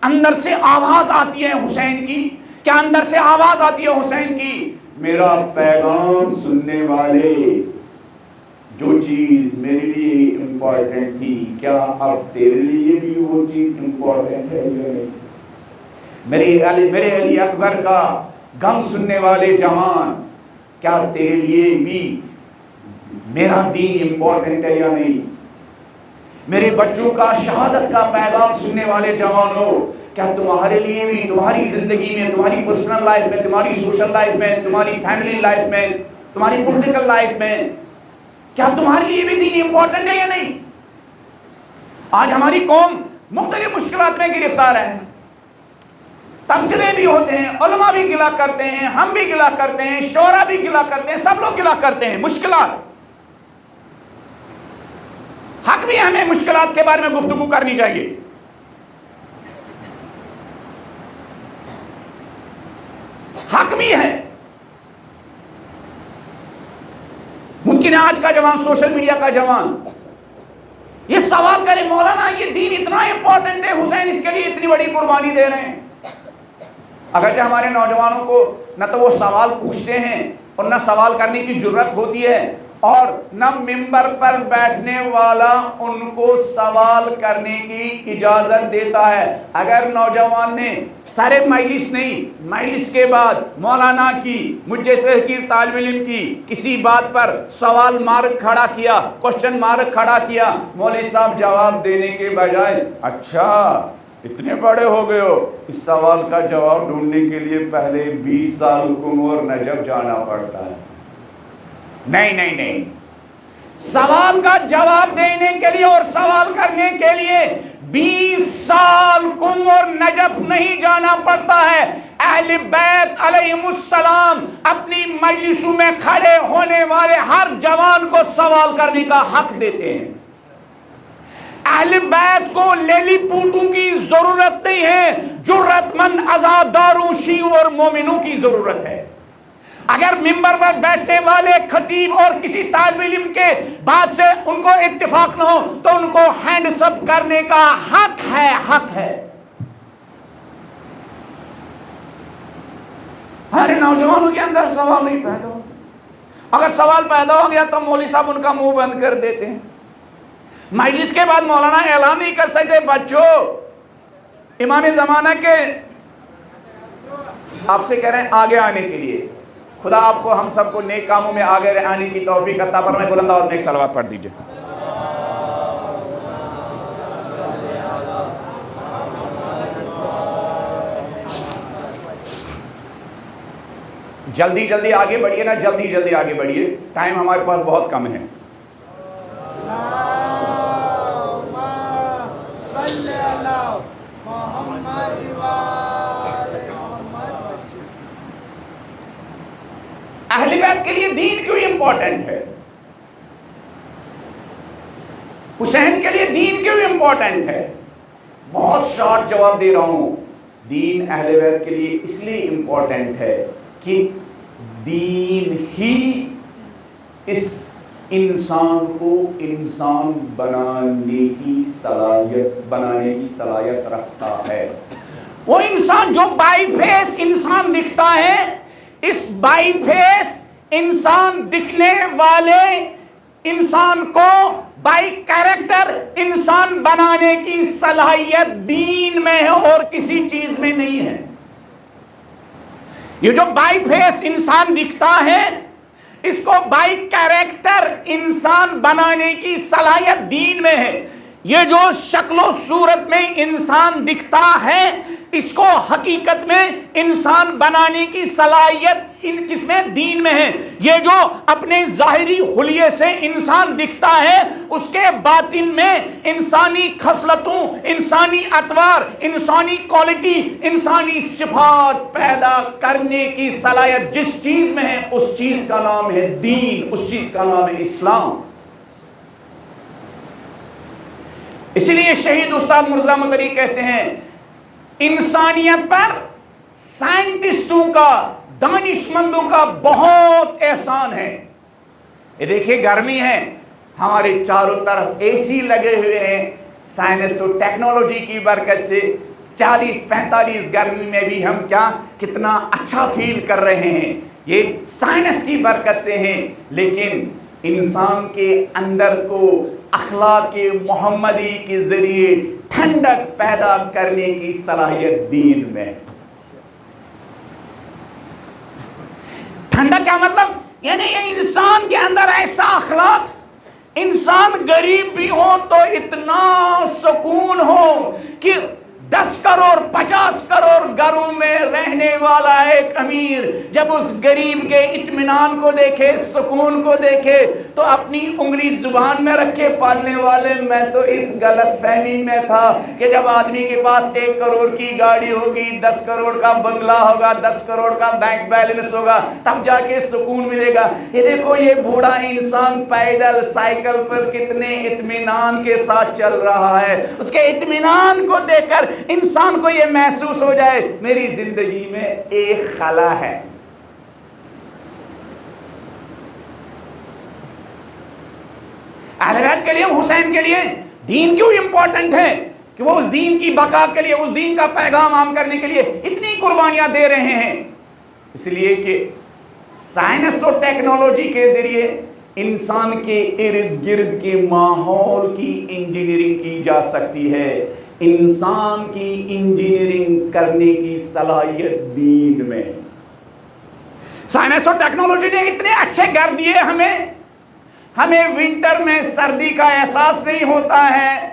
اندر سے آواز آتی ہے حسین کی؟ کیا اندر سے آواز آتی ہے حسین کی, میرا پیغام سننے والے, جو چیز میرے لیے امپورٹنٹ تھی کیا اب تیرے لیے بھی وہ چیز امپورٹنٹ ہے یا نہیں؟ میرے علی اکبر کا غم سننے والے جوان, کیا تیرے لیے بھی میرا دین امپورٹنٹ ہے یا نہیں؟ میرے بچوں کا شہادت کا پیغام سننے والے جوانوں, کیا تمہارے لیے بھی تمہاری زندگی میں, تمہاری پرسنل لائف میں, تمہاری سوشل لائف میں, تمہاری فیملی لائف میں, تمہاری پولیٹیکل لائف میں, کیا تمہارے لیے بھی دین امپورٹنٹ ہے یا نہیں؟ آج ہماری قوم مختلف مشکلات میں گرفتار ہے, تبصرے بھی ہوتے ہیں, علماء بھی گلا کرتے ہیں, ہم بھی گلا کرتے ہیں, شعراء بھی گلا کرتے ہیں, سب لوگ گلا کرتے ہیں. مشکلات, حق بھی ہمیں مشکلات کے بارے میں گفتگو کرنی چاہیے. حق بھی ہے. ممکن ہے آج کا جوان, سوشل میڈیا کا جوان یہ سوال کرے, مولانا یہ دین اتنا امپورٹنٹ ہے, حسین اس کے لیے اتنی بڑی قربانی دے رہے ہیں. اگرچہ ہمارے نوجوانوں کو نہ تو وہ سوال پوچھتے ہیں اور نہ سوال کرنے کی جرت ہوتی ہے, اور نہ ممبر پر بیٹھنے والا ان کو سوال کرنے کی اجازت دیتا ہے. اگر نوجوان نے سر مجلس نہیں, مجلس کے بعد مولانا کی, مجھ جیسے حقیر طالب علم کی کسی بات پر سوال مارک کھڑا کیا, کوشچن مارک کھڑا کیا, مولوی صاحب جواب دینے کے بجائے اچھا اتنے بڑے ہو گئے ہو, اس سوال کا جواب ڈھونڈنے کے لیے پہلے 20 سال حکم اور نجف جانا پڑتا ہے. نہیں, سوال کا جواب دینے کے لیے اور سوال کرنے کے لیے 20 سال کم اور نجف نہیں جانا پڑتا ہے. اہل بیت علیہم السلام اپنی مجلسوں میں کھڑے ہونے والے ہر جوان کو سوال کرنے کا حق دیتے ہیں. اہل بیت کو لیلی پوٹوں کی ضرورت نہیں ہے. جرت مند عزاداروں، شیعوں اور مومنوں کی ضرورت ہے۔ اگر ممبر پر بیٹھنے والے خطیب اور کسی طالب علم کے بات سے ان کو اتفاق نہ ہو تو ان کو ہینڈز اپ کرنے کا حق ہے۔ ہمارے نوجوانوں کے اندر سوال نہیں پیدا ہو، اگر سوال پیدا ہو گیا تو مولوی صاحب ان کا منہ بند کر دیتے ہیں۔ مجلس کے بعد مولانا اعلان نہیں کر سکتے بچوں امام زمانہ کے آپ سے کہہ رہے ہیں آگے آنے کے لیے۔ خدا آپ کو ہم سب کو نیک کاموں میں آگے آنے کی توفیق عطا فرمائے۔ بلند آواز میں ایک صلوات پڑھ دیجئے۔ جلدی آگے بڑھیے نا، جلدی آگے بڑھیے، ٹائم ہمارے پاس بہت کم ہے۔ اہل بیت کے لیے دین کیوں امپورٹنٹ ہے؟ حسین کے لیے دین کیوں امپورٹنٹ ہے؟ بہت شارٹ جواب دے رہا ہوں۔ دین اہل بیت کے لیے اس لیے امپورٹنٹ ہے کہ دین ہی اس انسان کو انسان بنانے کی صلاحیت رکھتا ہے۔ وہ انسان جو بائی فیس انسان دکھتا ہے، اس بائی فیس انسان دکھنے والے انسان کو بائی کیریکٹر انسان بنانے کی صلاحیت دین میں ہے اور کسی چیز میں نہیں ہے۔ یہ جو بائی فیس انسان دکھتا ہے، اس کو بائی کیریکٹر انسان بنانے کی صلاحیت دین میں ہے۔ یہ جو شکل و صورت میں انسان دکھتا ہے، اس کو حقیقت میں انسان بنانے کی صلاحیت کس میں؟ دین میں ہے۔ یہ جو اپنے ظاہری حلیے سے انسان دکھتا ہے، اس کے باطن میں انسانی خصلتوں، انسانی اطوار، انسانی کوالٹی، انسانی صفات پیدا کرنے کی صلاحیت جس چیز میں ہے، اس چیز کا نام ہے دین، اس چیز کا نام ہے اسلام۔ اسی لیے شہید استاد مرزا مدری کہتے ہیں انسانیت پر سائنٹسٹوں کا، دانشمندوں کا بہت احسان ہے۔ یہ دیکھیے گرمی ہے، ہمارے چاروں طرف اے سی لگے ہوئے ہیں، سائنس اور ٹیکنالوجی کی برکت سے 40-45 گرمی میں بھی ہم کتنا اچھا فیل کر رہے ہیں، یہ سائنس کی برکت سے ہیں۔ لیکن انسان کے اندر کو اخلاق محمدی کے ذریعے ٹھنڈک پیدا کرنے کی صلاحیت دین میں۔ ٹھنڈک کیا مطلب؟ یعنی یہ انسان کے اندر ایسا اخلاق، انسان غریب بھی ہو تو اتنا سکون ہو کہ 10 کروڑ 50 کروڑ گھروں میں رہنے والا ایک امیر جب اس غریب کے اطمینان کو دیکھے، سکون کو دیکھے تو اپنی انگلی زبان میں رکھے۔ پالنے والے میں تو اس غلط فہمی میں تھا کہ جب آدمی کے پاس 1 کروڑ کی گاڑی ہوگی، 10 کروڑ کا بنگلہ ہوگا، 10 کروڑ کا بینک بیلنس ہوگا، تب جا کے سکون ملے گا۔ یہ دیکھو یہ بوڑھا انسان پیدل سائیکل پر کتنے اطمینان کے ساتھ چل رہا ہے۔ اس کے اطمینان کو دیکھ کر انسان کو یہ محسوس ہو جائے میری زندگی میں ایک خلا ہے۔ اہل بیت کے لیے، حسین کے لیے دین کیوں امپورٹنٹ ہے کہ وہ اس دین کی بقا کے لیے، اس دین کا پیغام عام کرنے کے لیے اتنی قربانیاں دے رہے ہیں؟ اس لیے کہ سائنس اور ٹیکنالوجی کے ذریعے انسان کے ارد گرد کے ماحول کی انجینئرنگ کی جا سکتی ہے۔ انسان کی انجینئرنگ کرنے کی صلاحیت دین میں۔ سائنس اور ٹیکنالوجی نے اتنے اچھے گھر دیے ہمیں ونٹر میں سردی کا احساس نہیں ہوتا ہے،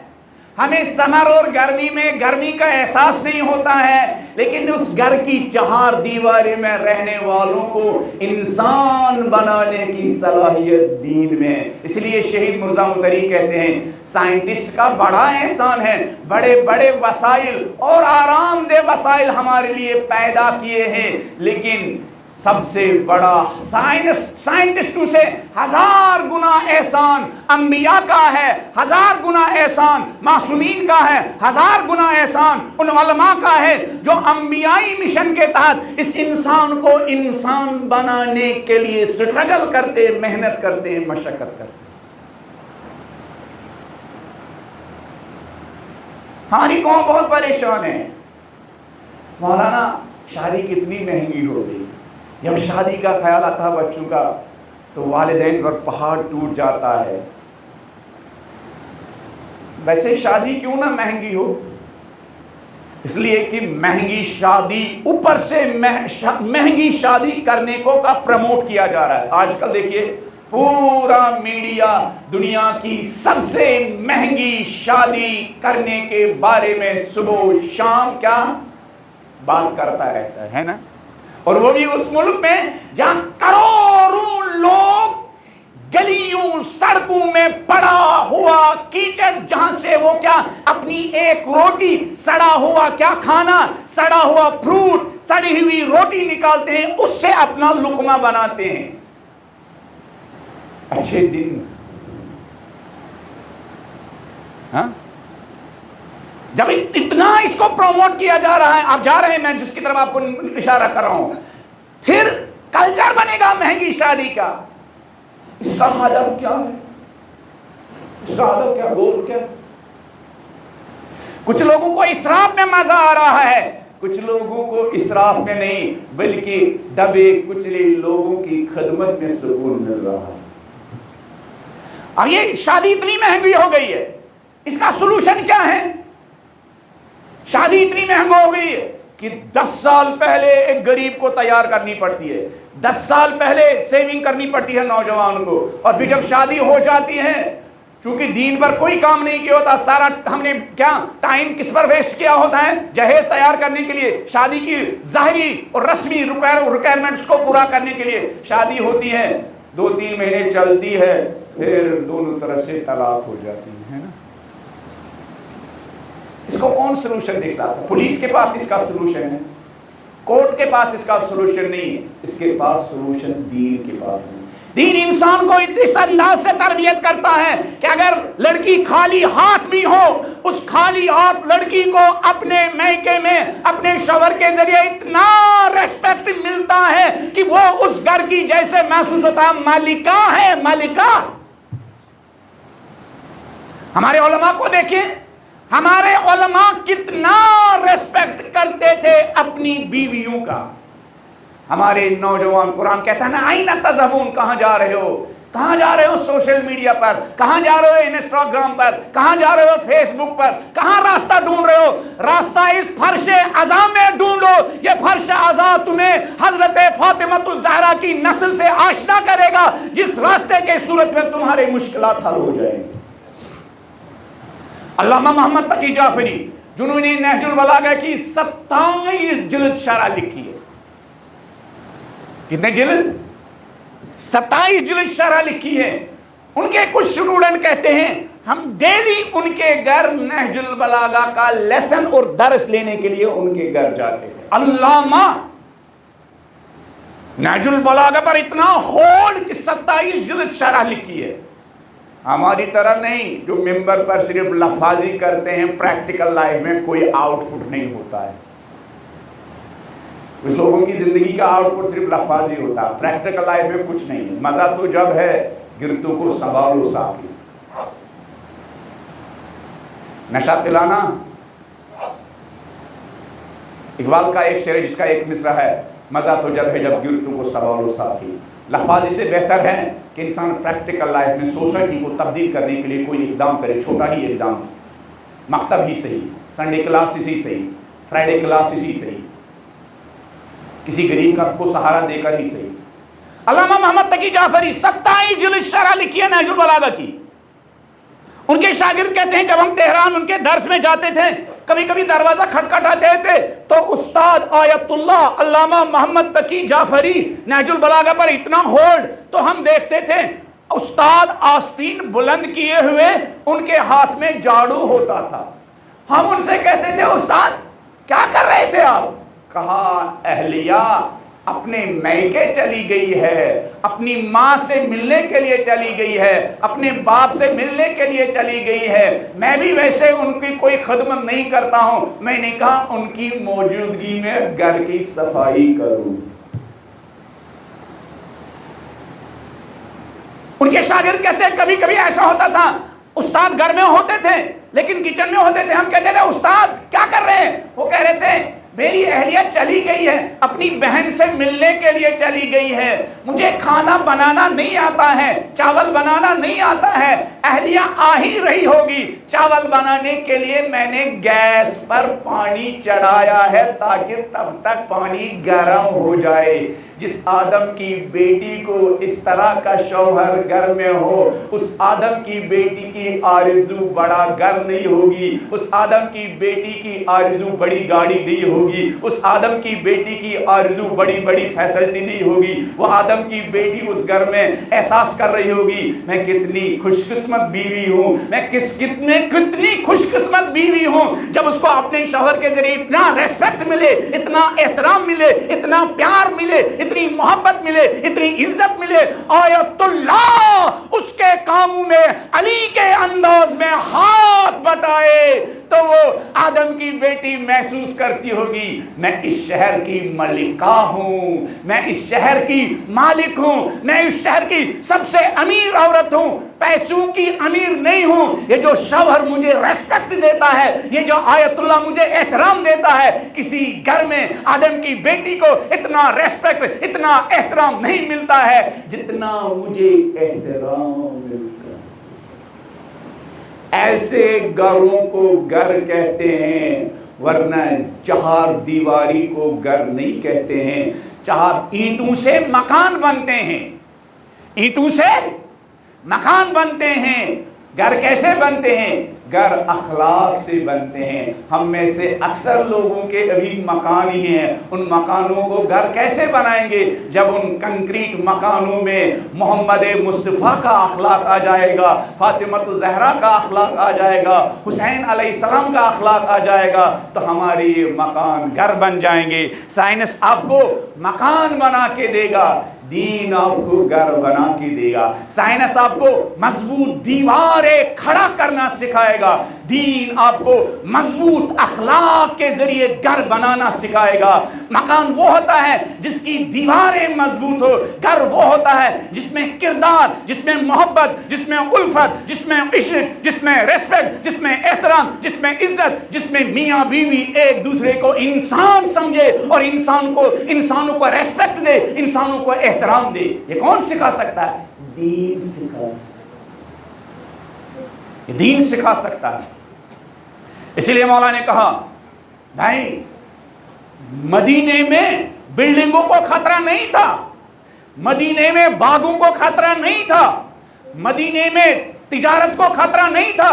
ہمیں سمر اور گرمی میں گرمی کا احساس نہیں ہوتا ہے، لیکن اس گھر کی 4 دیواریں میں رہنے والوں کو انسان بنانے کی صلاحیت دین میں۔ اس لیے شہید مرزا مدری کہتے ہیں سائنٹسٹ کا بڑا احسان ہے، بڑے بڑے وسائل اور آرام دہ وسائل ہمارے لیے پیدا کیے ہیں، لیکن سب سے بڑا سائنٹسٹوں سے 1000 گنا احسان انبیاء کا ہے، 1000 گنا احسان معصومین کا ہے، 1000 گنا احسان ان علماء کا ہے جو انبیائی مشن کے تحت اس انسان کو انسان بنانے کے لیے سٹرگل کرتے، محنت کرتے، مشقت کرتے۔ ہماری قوم بہت پریشان ہے، مولانا شادی کتنی مہنگی ہو گئی۔ جب شادی کا خیال آتا ہے بچوں کا تو والدین پر پہاڑ ٹوٹ جاتا ہے۔ ویسے شادی کیوں نہ مہنگی ہو؟ اس لیے کہ مہنگی شادی اوپر سے مہنگی شادی کرنے کو کا پروموٹ کیا جا رہا ہے۔ آج کل دیکھیے پورا میڈیا دنیا کی سب سے مہنگی شادی کرنے کے بارے میں صبح و شام کیا بات کرتا رہتا ہے نا، اور وہ بھی اس ملک میں جہاں کروڑوں لوگ گلیوں سڑکوں میں پڑا ہوا کیچڑ، جہاں سے وہ کیا اپنی ایک روٹی، سڑا ہوا کیا کھانا، سڑا ہوا فروٹ، سڑی ہوئی روٹی نکالتے ہیں، اس سے اپنا لقمہ بناتے ہیں۔ اچھے دن ہاں جب اتنا اس کو پروموٹ کیا جا رہا ہے، آپ جا رہے ہیں، میں جس کی طرف آپ کو اشارہ کر رہا ہوں، پھر کلچر بنے گا مہنگی شادی کا۔ اس کا ادب کیا ہے؟ اس کا ادب کیا، گول کیا؟ کچھ لوگوں کو اسراف میں مزہ آ رہا ہے، کچھ لوگوں کو اسراف میں نہیں بلکہ دبے کچلے لوگوں کی خدمت میں سکون مل رہا ہے۔ اب یہ شادی اتنی مہنگی ہو گئی ہے، اس کا سولوشن کیا ہے؟ شادی اتنی مہنگی ہو گئی ہے کہ 10 سال پہلے ایک غریب کو تیار کرنی پڑتی ہے، 10 سال پہلے سیونگ کرنی پڑتی ہے نوجوان کو، اور پھر جب شادی ہو جاتی ہے، چونکہ دین پر کوئی کام نہیں کیا ہوتا، سارا ہم نے کیا ٹائم کس پر ویسٹ کیا ہوتا ہے؟ جہیز تیار کرنے کے لیے، شادی کی ظاہری اور رسمی ریکوائرمنٹس کو پورا کرنے کے لیے شادی ہوتی ہے، 2-3 مہینے چلتی ہے، پھر دونوں طرف سے طلاق ہو جاتی ہے نا۔ اس کو کون سلوشن دے سکتا ہے؟ پولیس کے پاس اس کا سلوشن ہے، کورٹ کے پاس اس کا سلوشن نہیں ہے، اس کے پاس سلوشن دین کے پاس نہیں۔ دین انسان کو اس انداز سے تربیت کرتا ہے کہ اگر لڑکی خالی ہاتھ بھی ہو، اس خالی ہاتھ لڑکی کو اپنے میکے میں اپنے شوہر کے ذریعے اتنا ریسپیکٹ ملتا ہے کہ وہ اس گھر کی جیسے محسوس ہوتا ہے مالکہ ہے، مالکہ۔ ہمارے علماء کو دیکھیں، ہمارے علماء کتنا ریسپیکٹ کرتے تھے اپنی بیویوں کا۔ ہمارے نوجوان، قرآن کہتا ہے نا آئین تذہبون، کہاں جا رہے ہو؟ کہاں جا رہے ہو سوشل میڈیا پر؟ کہاں جا رہے ہو انسٹاگرام پر؟ کہاں جا رہے ہو فیس بک پر؟ کہاں راستہ ڈھونڈ رہے ہو؟ راستہ اس فرش عزا میں ڈھونڈو، یہ فرش عزا تمہیں حضرت فاطمہ الزہرا کی نسل سے آشنا کرے گا، جس راستے کے صورت میں تمہارے مشکلات حل ہو جائیں گے۔ علامہ محمد تقی جعفری جنہوں نے نہج البلاغہ کی 27 جلد شرح لکھی ہے، کتنے جلد؟ 27 جلد شرح لکھی ہے۔ ان کے کچھ اسٹوڈنٹ کہتے ہیں ہم ڈیلی ان کے گھر نہج البلاغہ کا لیسن اور درس لینے کے لیے ان کے گھر جاتے تھے۔ علامہ نہج البلاغہ پر اتنا ہولڈ کہ 27 جلد شرح لکھی ہے۔ ہماری طرح نہیں جو ممبر پر صرف لفاظی کرتے ہیں، پریکٹیکل لائف میں کوئی آؤٹ پٹ نہیں ہوتا ہے۔ کچھ لوگوں کی زندگی کا آؤٹ پٹ صرف لفاظی ہوتا ہے، پریکٹیکل لائف میں کچھ نہیں ہے۔ مزہ تو جب ہے گرتوں کو سنبھالو ساتھی، نشہ پلانا۔ اقبال کا ایک شعر جس کا ایک مصرع ہے، مزہ تو جب ہے جب گرتوں کو سنبھالو ساتھی۔ لفاظ سے بہتر ہے کہ انسان پریکٹیکل لائف میں سوسائٹی کو تبدیل کرنے کے لیے کوئی اقدام کرے، چھوٹا ہی اقدام، مکتب ہی صحیح، سنڈے کلاس ہی صحیح، فرائیڈے کلاس ہی صحیح، کسی غریب کو سہارا دے کر ہی صحیح۔ علامہ محمد تقی جعفری 27 جلد شرح لکھی ہے نہج البلاغہ کی۔ ان کے شاگرد کہتے ہیں جب ہم تہران ان کے درس میں جاتے تھے، کبھی کبھی دروازہ کھٹکھٹاتے تھے تو استاد آیت اللہ علامہ محمد تقی جعفری نہج البلاغہ پر اتنا ہولڈ، تو ہم دیکھتے تھے استاد آستین بلند کیے ہوئے، ان کے ہاتھ میں جھاڑو ہوتا تھا۔ ہم ان سے کہتے تھے استاد کیا کر رہے تھے آپ؟ کہا اہلیہ اپنے میکے چلی گئی ہے، اپنی ماں سے ملنے کے لیے چلی گئی ہے، اپنے باپ سے ملنے کے لیے چلی گئی ہے، میں بھی ویسے ان کی کوئی خدمت نہیں کرتا ہوں، میں نے کہا ان کی موجودگی میں گھر کی صفائی کروں۔ ان کے شاگرد کہتے ہیں کبھی کبھی ایسا ہوتا تھا، استاد گھر میں ہوتے تھے لیکن کچن میں ہوتے تھے، ہم کہتے تھے استاد کیا کر رہے ہیں؟ وہ کہہ رہے تھے میری اہلیہ چلی گئی ہے، اپنی بہن سے ملنے کے لیے چلی گئی ہے، مجھے کھانا بنانا نہیں آتا ہے، چاول بنانا نہیں آتا ہے، اہلیہ آ ہی رہی ہوگی، چاول بنانے کے لیے میں نے گیس پر پانی چڑھایا ہے تاکہ تب تک پانی گرم ہو جائے۔ جس آدم کی بیٹی کو اس طرح کا شوہر گھر میں ہو، اس آدم کی بیٹی کی آرزو بڑا گھر نہیں ہوگی، اس آدم کی بیٹی کی آرزو بڑی گاڑی نہیں ہوگی، اس آدم کی بیٹی کی آرزو بڑی بڑی فیسلٹی نہیں ہوگی، وہ آدم کی بیٹی اس گھر میں احساس کر رہی ہوگی میں کتنی خوش قسمت بیوی ہوں، میں کتنی خوش قسمت بیوی ہوں جب اس کو اپنے شوہر کے ذریعے اتنا ریسپیکٹ ملے، اتنا احترام ملے، اتنا پیار ملے، اتنی محبت ملے، اتنی عزت ملے۔ آیت اللہ اس کے کاموں میں علی کے انداز میں ہاتھ بٹائے تو وہ آدم کی بیٹی محسوس کرتی ہوگی میں اس شہر کی ملکہ ہوں، میں اس شہر کی مالک ہوں، میں اس شہر کی سب سے امیر عورت ہوں، پیسوں کی امیر نہیں ہوں۔ یہ جو شوہر مجھے ریسپیکٹ دیتا ہے، یہ جو آیت اللہ مجھے احترام دیتا ہے، کسی گھر میں آدم کی بیٹی کو اتنا ریسپیکٹ، اتنا احترام نہیں ملتا ہے جتنا مجھے احترام ملتا ہے۔ ایسے گھروں کو گھر کہتے ہیں، ورنہ چہار دیواری کو گھر نہیں کہتے ہیں۔ چہار اینٹوں سے مکان بنتے ہیں، اینٹوں سے مکان بنتے ہیں۔ گھر کیسے بنتے ہیں؟ گھر اخلاق سے بنتے ہیں۔ ہم میں سے اکثر لوگوں کے ابھی مکان ہی ہیں، ان مکانوں کو گھر کیسے بنائیں گے جب ان کنکریٹ مکانوں میں محمد مصطفیٰ کا اخلاق آ جائے گا، فاطمہ الزہرا کا اخلاق آ جائے گا، حسین علیہ السلام کا اخلاق آ جائے گا تو ہمارے یہ مکان گھر بن جائیں گے۔ سائنس آپ کو مکان بنا کے دے گا، دین آپ کو گھر بنا کے دے گا۔ سائنس آپ کو مضبوط دیواریں کھڑا کرنا سکھائے گا، دین آپ کو مضبوط اخلاق کے ذریعے گھر بنانا سکھائے گا۔ مکان وہ ہوتا ہے جس کی دیواریں مضبوط ہو، گھر وہ ہوتا ہے جس میں کردار، جس میں محبت، جس میں الفت، جس میں عشق، جس میں ریسپیکٹ، جس میں احترام، جس میں عزت، جس میں میاں بیوی ایک دوسرے کو انسان سمجھے اور انسانوں کو ریسپیکٹ دے، انسانوں کو احترام دے۔ یہ کون سکھا سکتا ہے؟ دین سکھا سکتا ہے، یہ دین سکھا سکتا ہے۔ اسی لیے مولا نے کہا بھائی مدینے میں بلڈنگوں کو خطرہ نہیں تھا، مدینے میں باغوں کو خطرہ نہیں تھا، مدینے میں تجارت کو خطرہ نہیں تھا،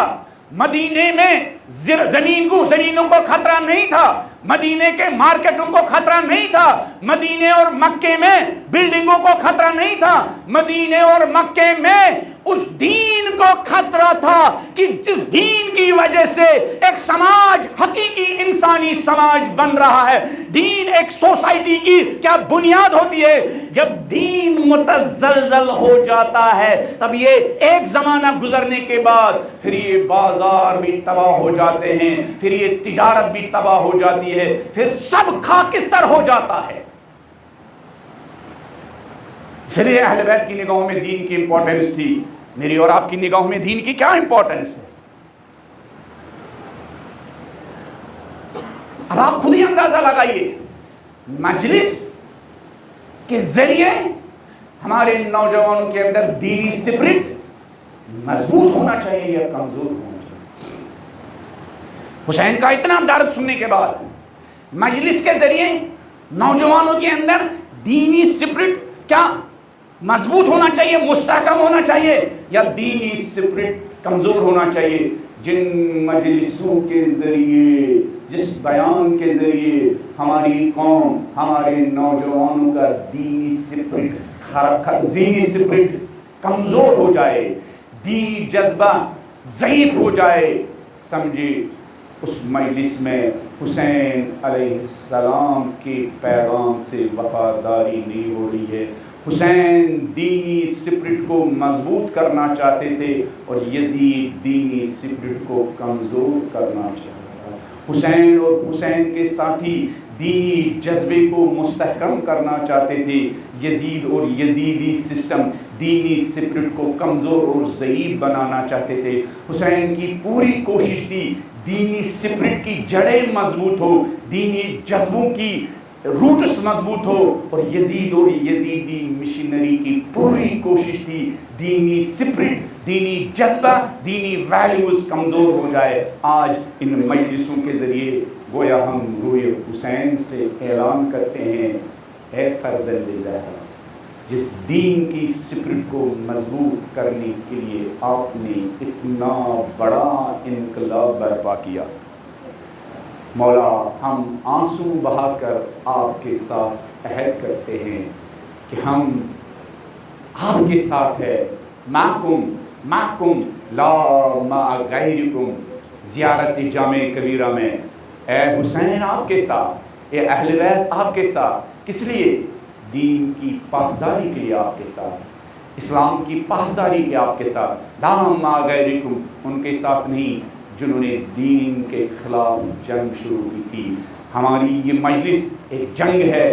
مدینے میں زمینوں کو خطرہ نہیں تھا، مدینے کے مارکیٹوں کو خطرہ نہیں تھا، مدینے اور مکے میں بلڈنگوں کو خطرہ نہیں تھا، مدینے اور مکے میں اس دین کو خطرہ تھا کہ جس دین کی وجہ سے ایک سماج، حقیقی انسانی سماج بن رہا ہے۔ دین ایک سوسائٹی کی کیا بنیاد ہوتی ہے؟ جب دین متزلزل ہو جاتا ہے تب یہ ایک زمانہ گزرنے کے بعد پھر یہ بازار بھی تباہ ہو جاتے ہیں، پھر یہ تجارت بھی تباہ ہو جاتی ہے، پھر سب خاکستر ہو جاتا ہے۔ اس لیے اہل بیت کی نگاہوں میں دین کی امپورٹنس تھی، میری اور آپ کی نگاہوں میں دین کی کیا امپورٹنس ہے؟ اب آپ خود ہی اندازہ لگائیے، مجلس کے ذریعے ہمارے نوجوانوں کے اندر دینی اسپرٹ مضبوط ہونا چاہیے یا کمزور ہونا چاہیے؟ حسین کا اتنا درد سننے کے بعد مجلس کے ذریعے نوجوانوں کے اندر دینی اسپرٹ کیا مضبوط ہونا چاہیے، مستحکم ہونا چاہیے، یا دینی اسپرٹ کمزور ہونا چاہیے؟ جن مجلسوں کے ذریعے، جس بیان کے ذریعے ہماری قوم، ہمارے نوجوانوں کا دینی اسپرٹ کمزور ہو جائے، دینی جذبہ ضعیف ہو جائے، سمجھے اس مجلس میں حسین علیہ السلام کے پیغام سے وفاداری نہیں ہو رہی ہے۔ حسین دینی سپرٹ کو مضبوط کرنا چاہتے تھے اور یزید دینی سپرٹ کو کمزور کرنا چاہتا تھا۔ حسین اور حسین کے ساتھی دینی جذبے کو مستحکم کرنا چاہتے تھے، یزید اور یزیدی سسٹم دینی سپرٹ کو کمزور اور ضعیف بنانا چاہتے تھے۔ حسین کی پوری کوشش تھی دینی سپرٹ کی جڑیں مضبوط ہو، دینی جذبوں کی روٹس مضبوط ہو، اور یزید اور یزیدی مشنری کی پوری کوشش تھی دینی سپرٹ، دینی جذبہ، دینی ویلیوز کمزور ہو جائے۔ آج ان مجلسوں کے ذریعے گویا ہم روح حسین سے اعلان کرتے ہیں، اے فرزند زہرا، جس دین کی سپرٹ کو مضبوط کرنے کے لیے آپ نے اتنا بڑا انقلاب برپا کیا، مولا ہم آنسو بہا کر آپ کے ساتھ عہد کرتے ہیں کہ ہم آپ کے ساتھ ہے، معکم لا مع غیرکم، زیارت جامع کبیرہ میں اے حسین آپ کے ساتھ، اے اہل بیت آپ کے ساتھ، کس لیے؟ دین کی پاسداری کے لیے آپ کے ساتھ، اسلام کی پاسداری کے آپ کے ساتھ، لا مع غیرکم، ان کے ساتھ نہیں جنہوں نے دین کے خلاف جنگ شروع کی تھی۔ ہماری یہ مجلس ایک جنگ ہے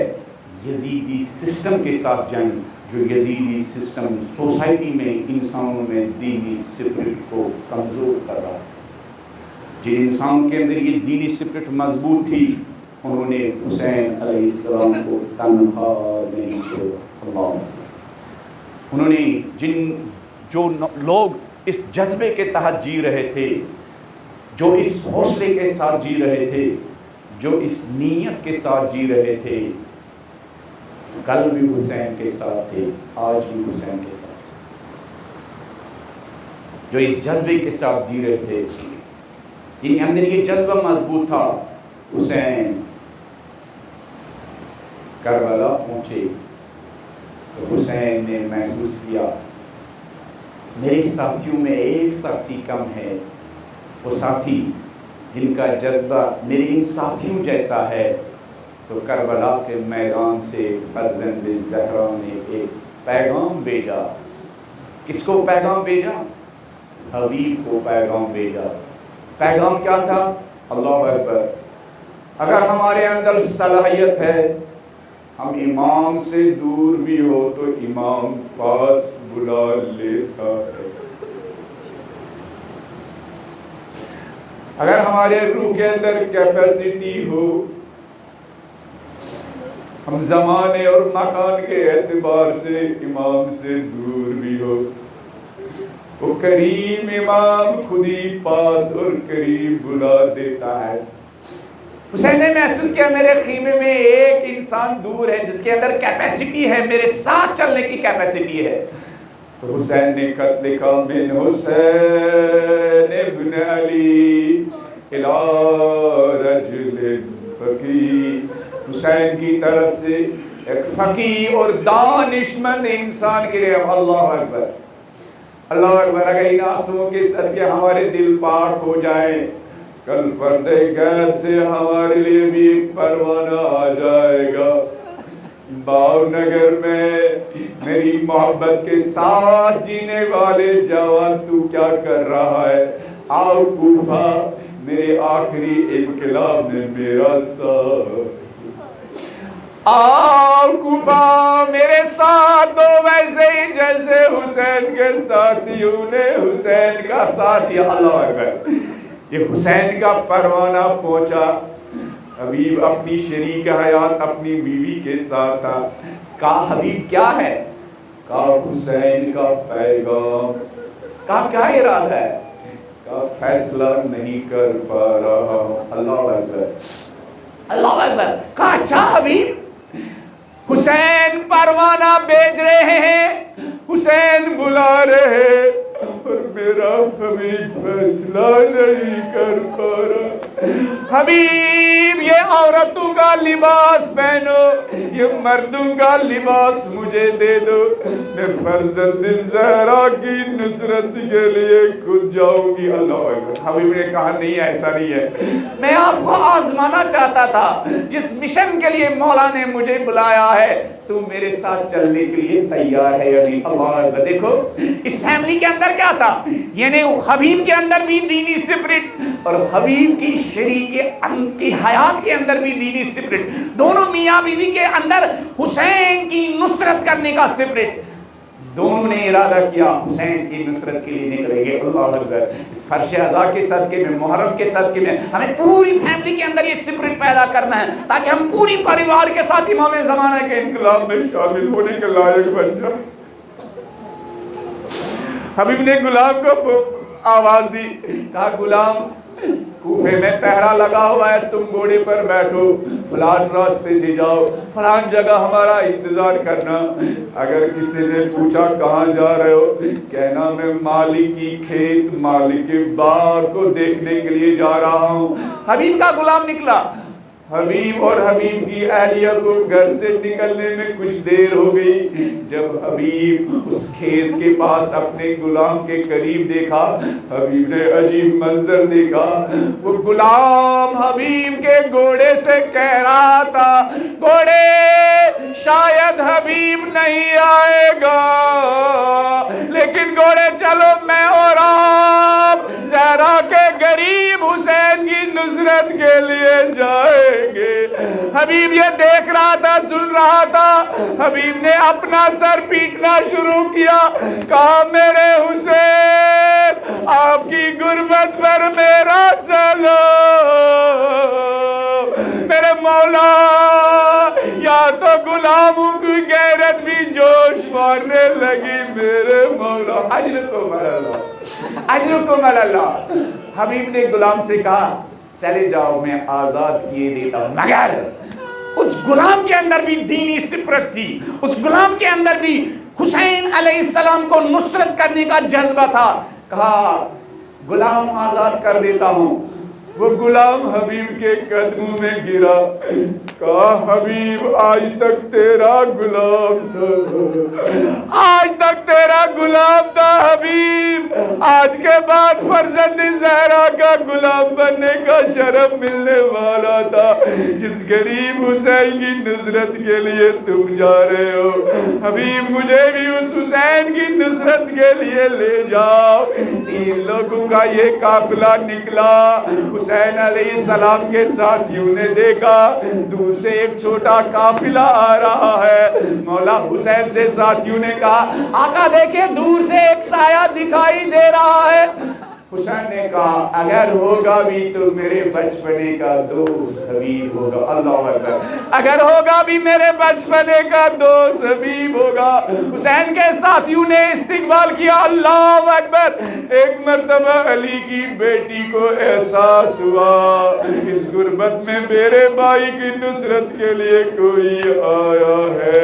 یزیدی سسٹم کے ساتھ، جنگ جو یزیدی سسٹم سوسائٹی میں انسانوں میں دینی سپرٹ کو کمزور کر رہا ہے۔ جن انسانوں کے اندر یہ دینی سپرٹ مضبوط تھی انہوں نے حسین علیہ السلام کو تنہا نہیں چھوڑا۔ اللہ، انہوں نے جو لوگ اس جذبے کے تحت جی رہے تھے، جو اس حوصلے کے ساتھ جی رہے تھے، جو اس نیت کے ساتھ جی رہے تھے، کل بھی حسین کے ساتھ تھے، آج بھی حسین کے ساتھ، جو اس جذبے کے ساتھ جی رہے تھے، جن کے اندر یہ جذبہ مضبوط تھا۔ حسین کربلا پہنچے تو حسین نے محسوس کیا میرے ساتھیوں میں ایک ساتھی کم ہے، وہ ساتھی جن کا جذبہ میرے ان ساتھیوں جیسا ہے۔ تو کربلا کے میدان سے فرزند زہرا نے ایک پیغام بھیجا۔ کس کو پیغام بھیجا؟ حبیب کو پیغام بھیجا۔ پیغام کیا تھا؟ اللہ اکبر، اگر ہمارے اندر صلاحیت ہے، ہم امام سے دور بھی ہو تو امام پاس بلا لیتا ہے۔ اگر ہمارے روح کے اندر کیپیسٹی ہو، ہم زمانے اور مکان کے اعتبار سے امام سے دور بھی ہو، وہ کریم امام خود ہی پاس اور قریب بلا دیتا ہے۔ حسین نے محسوس کیا میرے خیمے میں ایک انسان دور ہے جس کے اندر کیپیسٹی ہے، میرے ساتھ چلنے کی کیپیسٹی ہے۔ تو حسین نے خط لکھا، من حسین ابن علی الی رجل فقیہ، حسین کی طرف سے ایک فقیہ اور دانشمند انسان کے لیے۔ اللہ اکبر، اللہ اکبر، اگر ان آنسوؤں کے صدقے ہمارے دل پاک ہو جائیں، کل پردے غیب سے ہمارے لیے بھی ایک پروانہ آ جائے گا۔ باو نگر میں میری محبت کے ساتھ جینے والے جوان تو کیا کر رہا ہے؟ آؤ کوفہ، میرے آخری انقلاب نے میرا ساتھ، آؤ کوفہ میرے ساتھ دو، ویسے ہی جیسے حسین کے ساتھیوں نے حسین کا ساتھ دیا۔ اللہ اکبر، یہ حسین کا پروانہ پہنچا۔ حبیب اپنی شریک حیات اپنی بیوی کے ساتھ تھا۔ کہا حبیب کیا ہے؟ کہا حسین کا پیغام۔ کہا کیا ارادہ ہے؟ کہا فیصلہ نہیں کر پا رہا ہوں۔ اللہ اکبر، اللہ اکبر۔ کہا اچھا حبیب، حسین پروانہ بھیج رہے ہیں، حسین بلا رہے ہیں، اور میرا حبیب فیصلہ نہیں کر پا رہا۔ حبیب یہ عورتوں کا لباس پہنو، یہ مردوں کا لباس مجھے دے دو، میں فرزند زہرا کی نصرت کے لیے خود جاؤں گی۔ اللہ اکبر۔ حبیب نے کہا نہیں ایسا نہیں ہے، میں آپ کو آزمانا چاہتا تھا، جس مشن کے لیے مولا نے مجھے بلایا ہے تو میرے ساتھ چلنے کے لیے تیار ہے یا نہیں؟ اللہ اکبر۔ دیکھو اس فیملی کے اندر کیا تھا، یعنی حبیب کے اندر بھی دینی سپرٹ اور حبیب کی شریک کی حیات کے اندر بھی دینی سپرٹ، دونوں میاں بیوی کے اندر حسین کی نصرت کرنے کا سپرٹ، دونوں نے ارادہ کیا حسین کی نصرت کے لیے نکلیں گے۔ اللہ اکبر۔ اس فرش عزا کے صدقے میں، محرم کے صدقے میں ہمیں پوری فیملی کے اندر یہ سپرٹ پیدا کرنا ہے تاکہ ہم پوری پریوار کے ساتھ امام زمانہ کے انقلاب میں شامل ہونے کے لائق بن جائیں۔ حبیب نے غلام کو آواز دی، کہا غلام کوفے میں پہرا لگا ہوا ہے، تم گھوڑے پر بیٹھو، فلان راستے سے جاؤ، فلان جگہ ہمارا انتظار کرنا، اگر کسی نے پوچھا کہاں جا رہے ہو کہنا میں مالک کی کھیت، مالک کے باغ کو دیکھنے کے لیے جا رہا ہوں۔ حبیب کا غلام نکلا، حبیب اور حبیب کی اہلیہ کو گھر سے نکلنے میں کچھ دیر ہو گئی، جب حبیب اس کھیت کے پاس اپنے غلام کے قریب دیکھا، حبیب نے عجیب منظر دیکھا، وہ غلام حبیب کے گھوڑے سے کہہ رہا تھا گھوڑے شاید حبیب نہیں آئے گا لیکن گھوڑے چلو میں اور آپ زہرا کے غریب حسین کی نصرت کے لیے جائیں گے۔ حبیب یہ دیکھ رہا تھا، سن رہا تھا، حبیب نے اپنا سر پیٹنا شروع کیا، کہا میرے حسین آپ کی غربت پر میرا سلام، میرے مولا یا تو غلاموں کی غیرت بھی جوش مارنے لگی، میرے مولا اجرکم اللہ، اجرکم اللہ۔ حبیب نے غلام سے کہا چلے جاؤ میں آزاد کیے دیتا ہوں، مگر اس غلام کے اندر بھی دینی سپرت تھی، اس غلام کے اندر بھی حسین علیہ السلام کو نصرت کرنے کا جذبہ تھا۔ کہا غلام آزاد کر دیتا ہوں، وہ غلام حبیب کے قدموں میں گرا، کہا حبیب آج تک تیرا غلام تھا، آج تک تیرا غلام تھا حبیب، آج کے بعد فرزند زہرا کا غلام بننے کا شرف ملنے والا تھا، جس غریب حسین کی نصرت کے لیے تم جا رہے ہو، حبیب مجھے بھی اس حسین کی نصرت کے لیے لے جاؤ۔ 3 لوگوں کا یہ قافلہ نکلا، حسین علیہ السلام کے ساتھیوں نے دیکھا دور سے ایک چھوٹا قافلہ آ رہا ہے، مولا حسین سے ساتھیوں نے کہا آقا دیکھیں دور سے ایک سایہ دکھائی دے رہا ہے۔ حسین نے کہا اگر ہوگا بھی تو میرے بچپنے کا دوست حبیب ہوگا۔ اللہ اکبر۔ اگر ہوگا بھی میرے بچپنے کا دوست حبیب ہوگا۔ حسین کے ساتھیوں نے استقبال کیا۔ اللہ اکبر۔ ایک مرتبہ علی کی بیٹی کو احساس ہوا اس غربت میں میرے بھائی کی نصرت کے لیے کوئی آیا ہے۔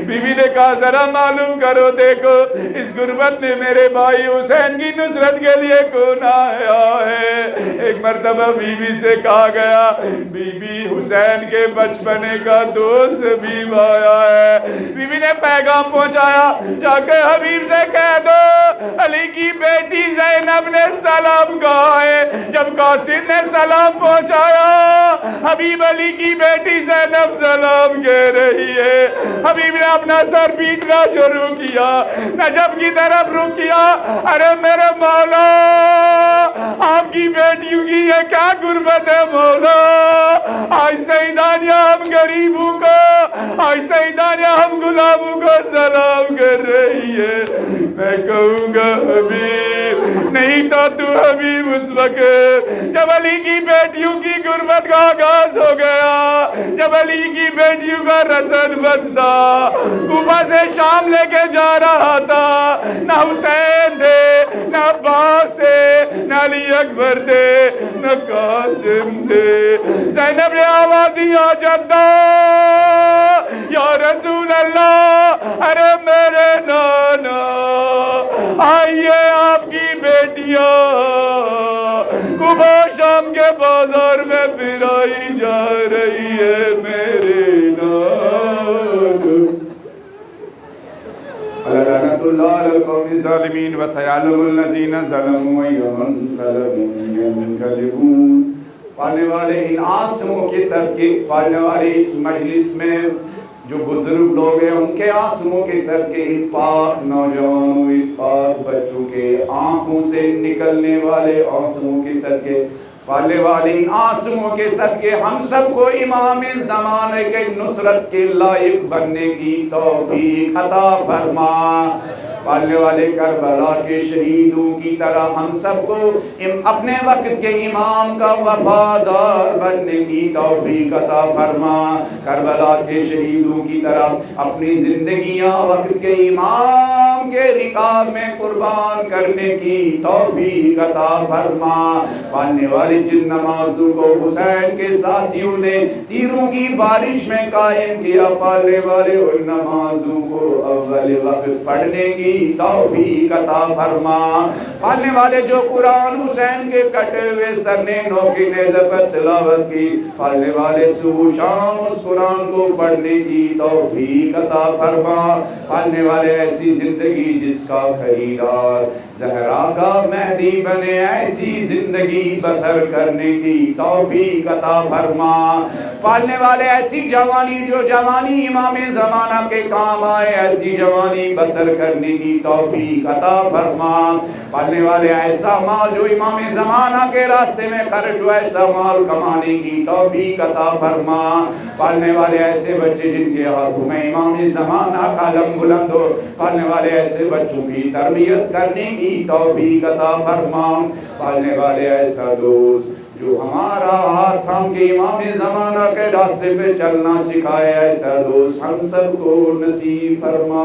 بی بی نے کہا ذرا معلوم کرو، دیکھو اس غربت میں میرے بھائی حسین کی نصرت کے لیے کون آیا ہے۔ ایک مرتبہ بی بی سے کہا گیا بی بی حسین کے بچپنے کا دوست حبیب آیا ہے۔ بی بی نے پیغام پہنچایا جا کے حبیب سے کہہ دو علی کی بیٹی زینب نے سلام کہا ہے۔ جب قاسم نے سلام پہنچایا حبیب علی کی بیٹی زینب سلام کہہ رہی ہے۔ حبیب نے اپنا سر پیٹنا شروع کیا، نجف کی طرف رخ کیا۔ ارے میرے مولا آپ کی بیٹیوں کی یہ کیا غربت ہے مولا، آج سیدانیہ ہم غریبوں کو، آج سیدانیہ ہم غلاموں کو سلام کر رہی ہے۔ میں کہوں گا حبیب نہیں تو تو حبیب اس وقت جب علی کی بیٹیوں کی غربت کا آغاز ہو گیا، جب علی کی بیٹیوں کا رسن بستا کوفہ سے شام لے کے جا رہا تھا، نہ حسین تھے نہ عباس تھے نہ علی اکبر تھے نہ قاسم تھے۔ زینب نے آواز دیا جدہ یا رسول اللہ، ارے میرے نانا آئیے آپ کی بیٹیاں کوفہ شام کے بازار میں لائی جا رہی ہے میرے نال لعنت اللہ علی القوم الظالمین وسیعلم الذین ظلموا ایمن ینقلبون پڑھنے والے ان آنسوؤں کے صدقے پڑھنے والے اس مجلس میں جو بزرگ لوگ ہیں ان کے آنسوؤں کے صدقے ان پاک نوجوانوں اس پاک بچوں کے آنکھوں سے نکلنے والے آنسوؤں کے صدقے پڑھنے والے ان آنسوؤں کے صدقے ہم سب کو امام زمانے کے نصرت کے لائق بننے کی توفیق عطا فرما پڑھنے والے کربلا کے شہیدوں کی طرح ہم سب کو اپنے وقت کے امام کا وفادار بننے کی توفیق عطا فرما کربلا کے شہیدوں کی طرح اپنی زندگیاں وقت کے امام کے رکاب میں قربان کرنے کی توفیق عطا فرما پڑھنے والے جن نمازوں کو حسین کے ساتھیوں نے تیروں کی بارش میں قائم کیا پڑھنے والے ان نمازوں کو اول وقت پڑھنے کی توفیق عطا فرما پڑھنے والے جو قرآن حسین کے کٹے ہوئے سرنینوں کی نیزہ پر تلاوت کی پڑھنے والے صبح شام اس قرآن کو پڑھنے کی توفیق عطا فرما پڑھنے والے ایسی زندگی جس کا خریدار زہرا کا مہدی بنے ایسی زندگی بسر کرنے کی توفیق عطا فرما پالنے والے ایسی جوانی جو جوانی امام زمانہ کے کام آئے ایسی جوانی بسر کرنے کی توفیق عطا فرما پالنے والے ایسا مال جو امام زمانہ کے راستے میں خرچ ہو ایسا مال کمانے کی توفیق عطا فرما پالنے والے ایسے بچے جن کے ہاتھوں میں امام زمانہ کا علم بلند ہو پالنے والے ایسے بچوں کی تربیت کرنے کی توفیق عطا فرما پالنے والے ایسا دوست جو ہمارا ہاتھ تھام کے امام زمانہ کے راستے پہ چلنا سکھائے ایسا دوست ہم سب کو نصیب فرما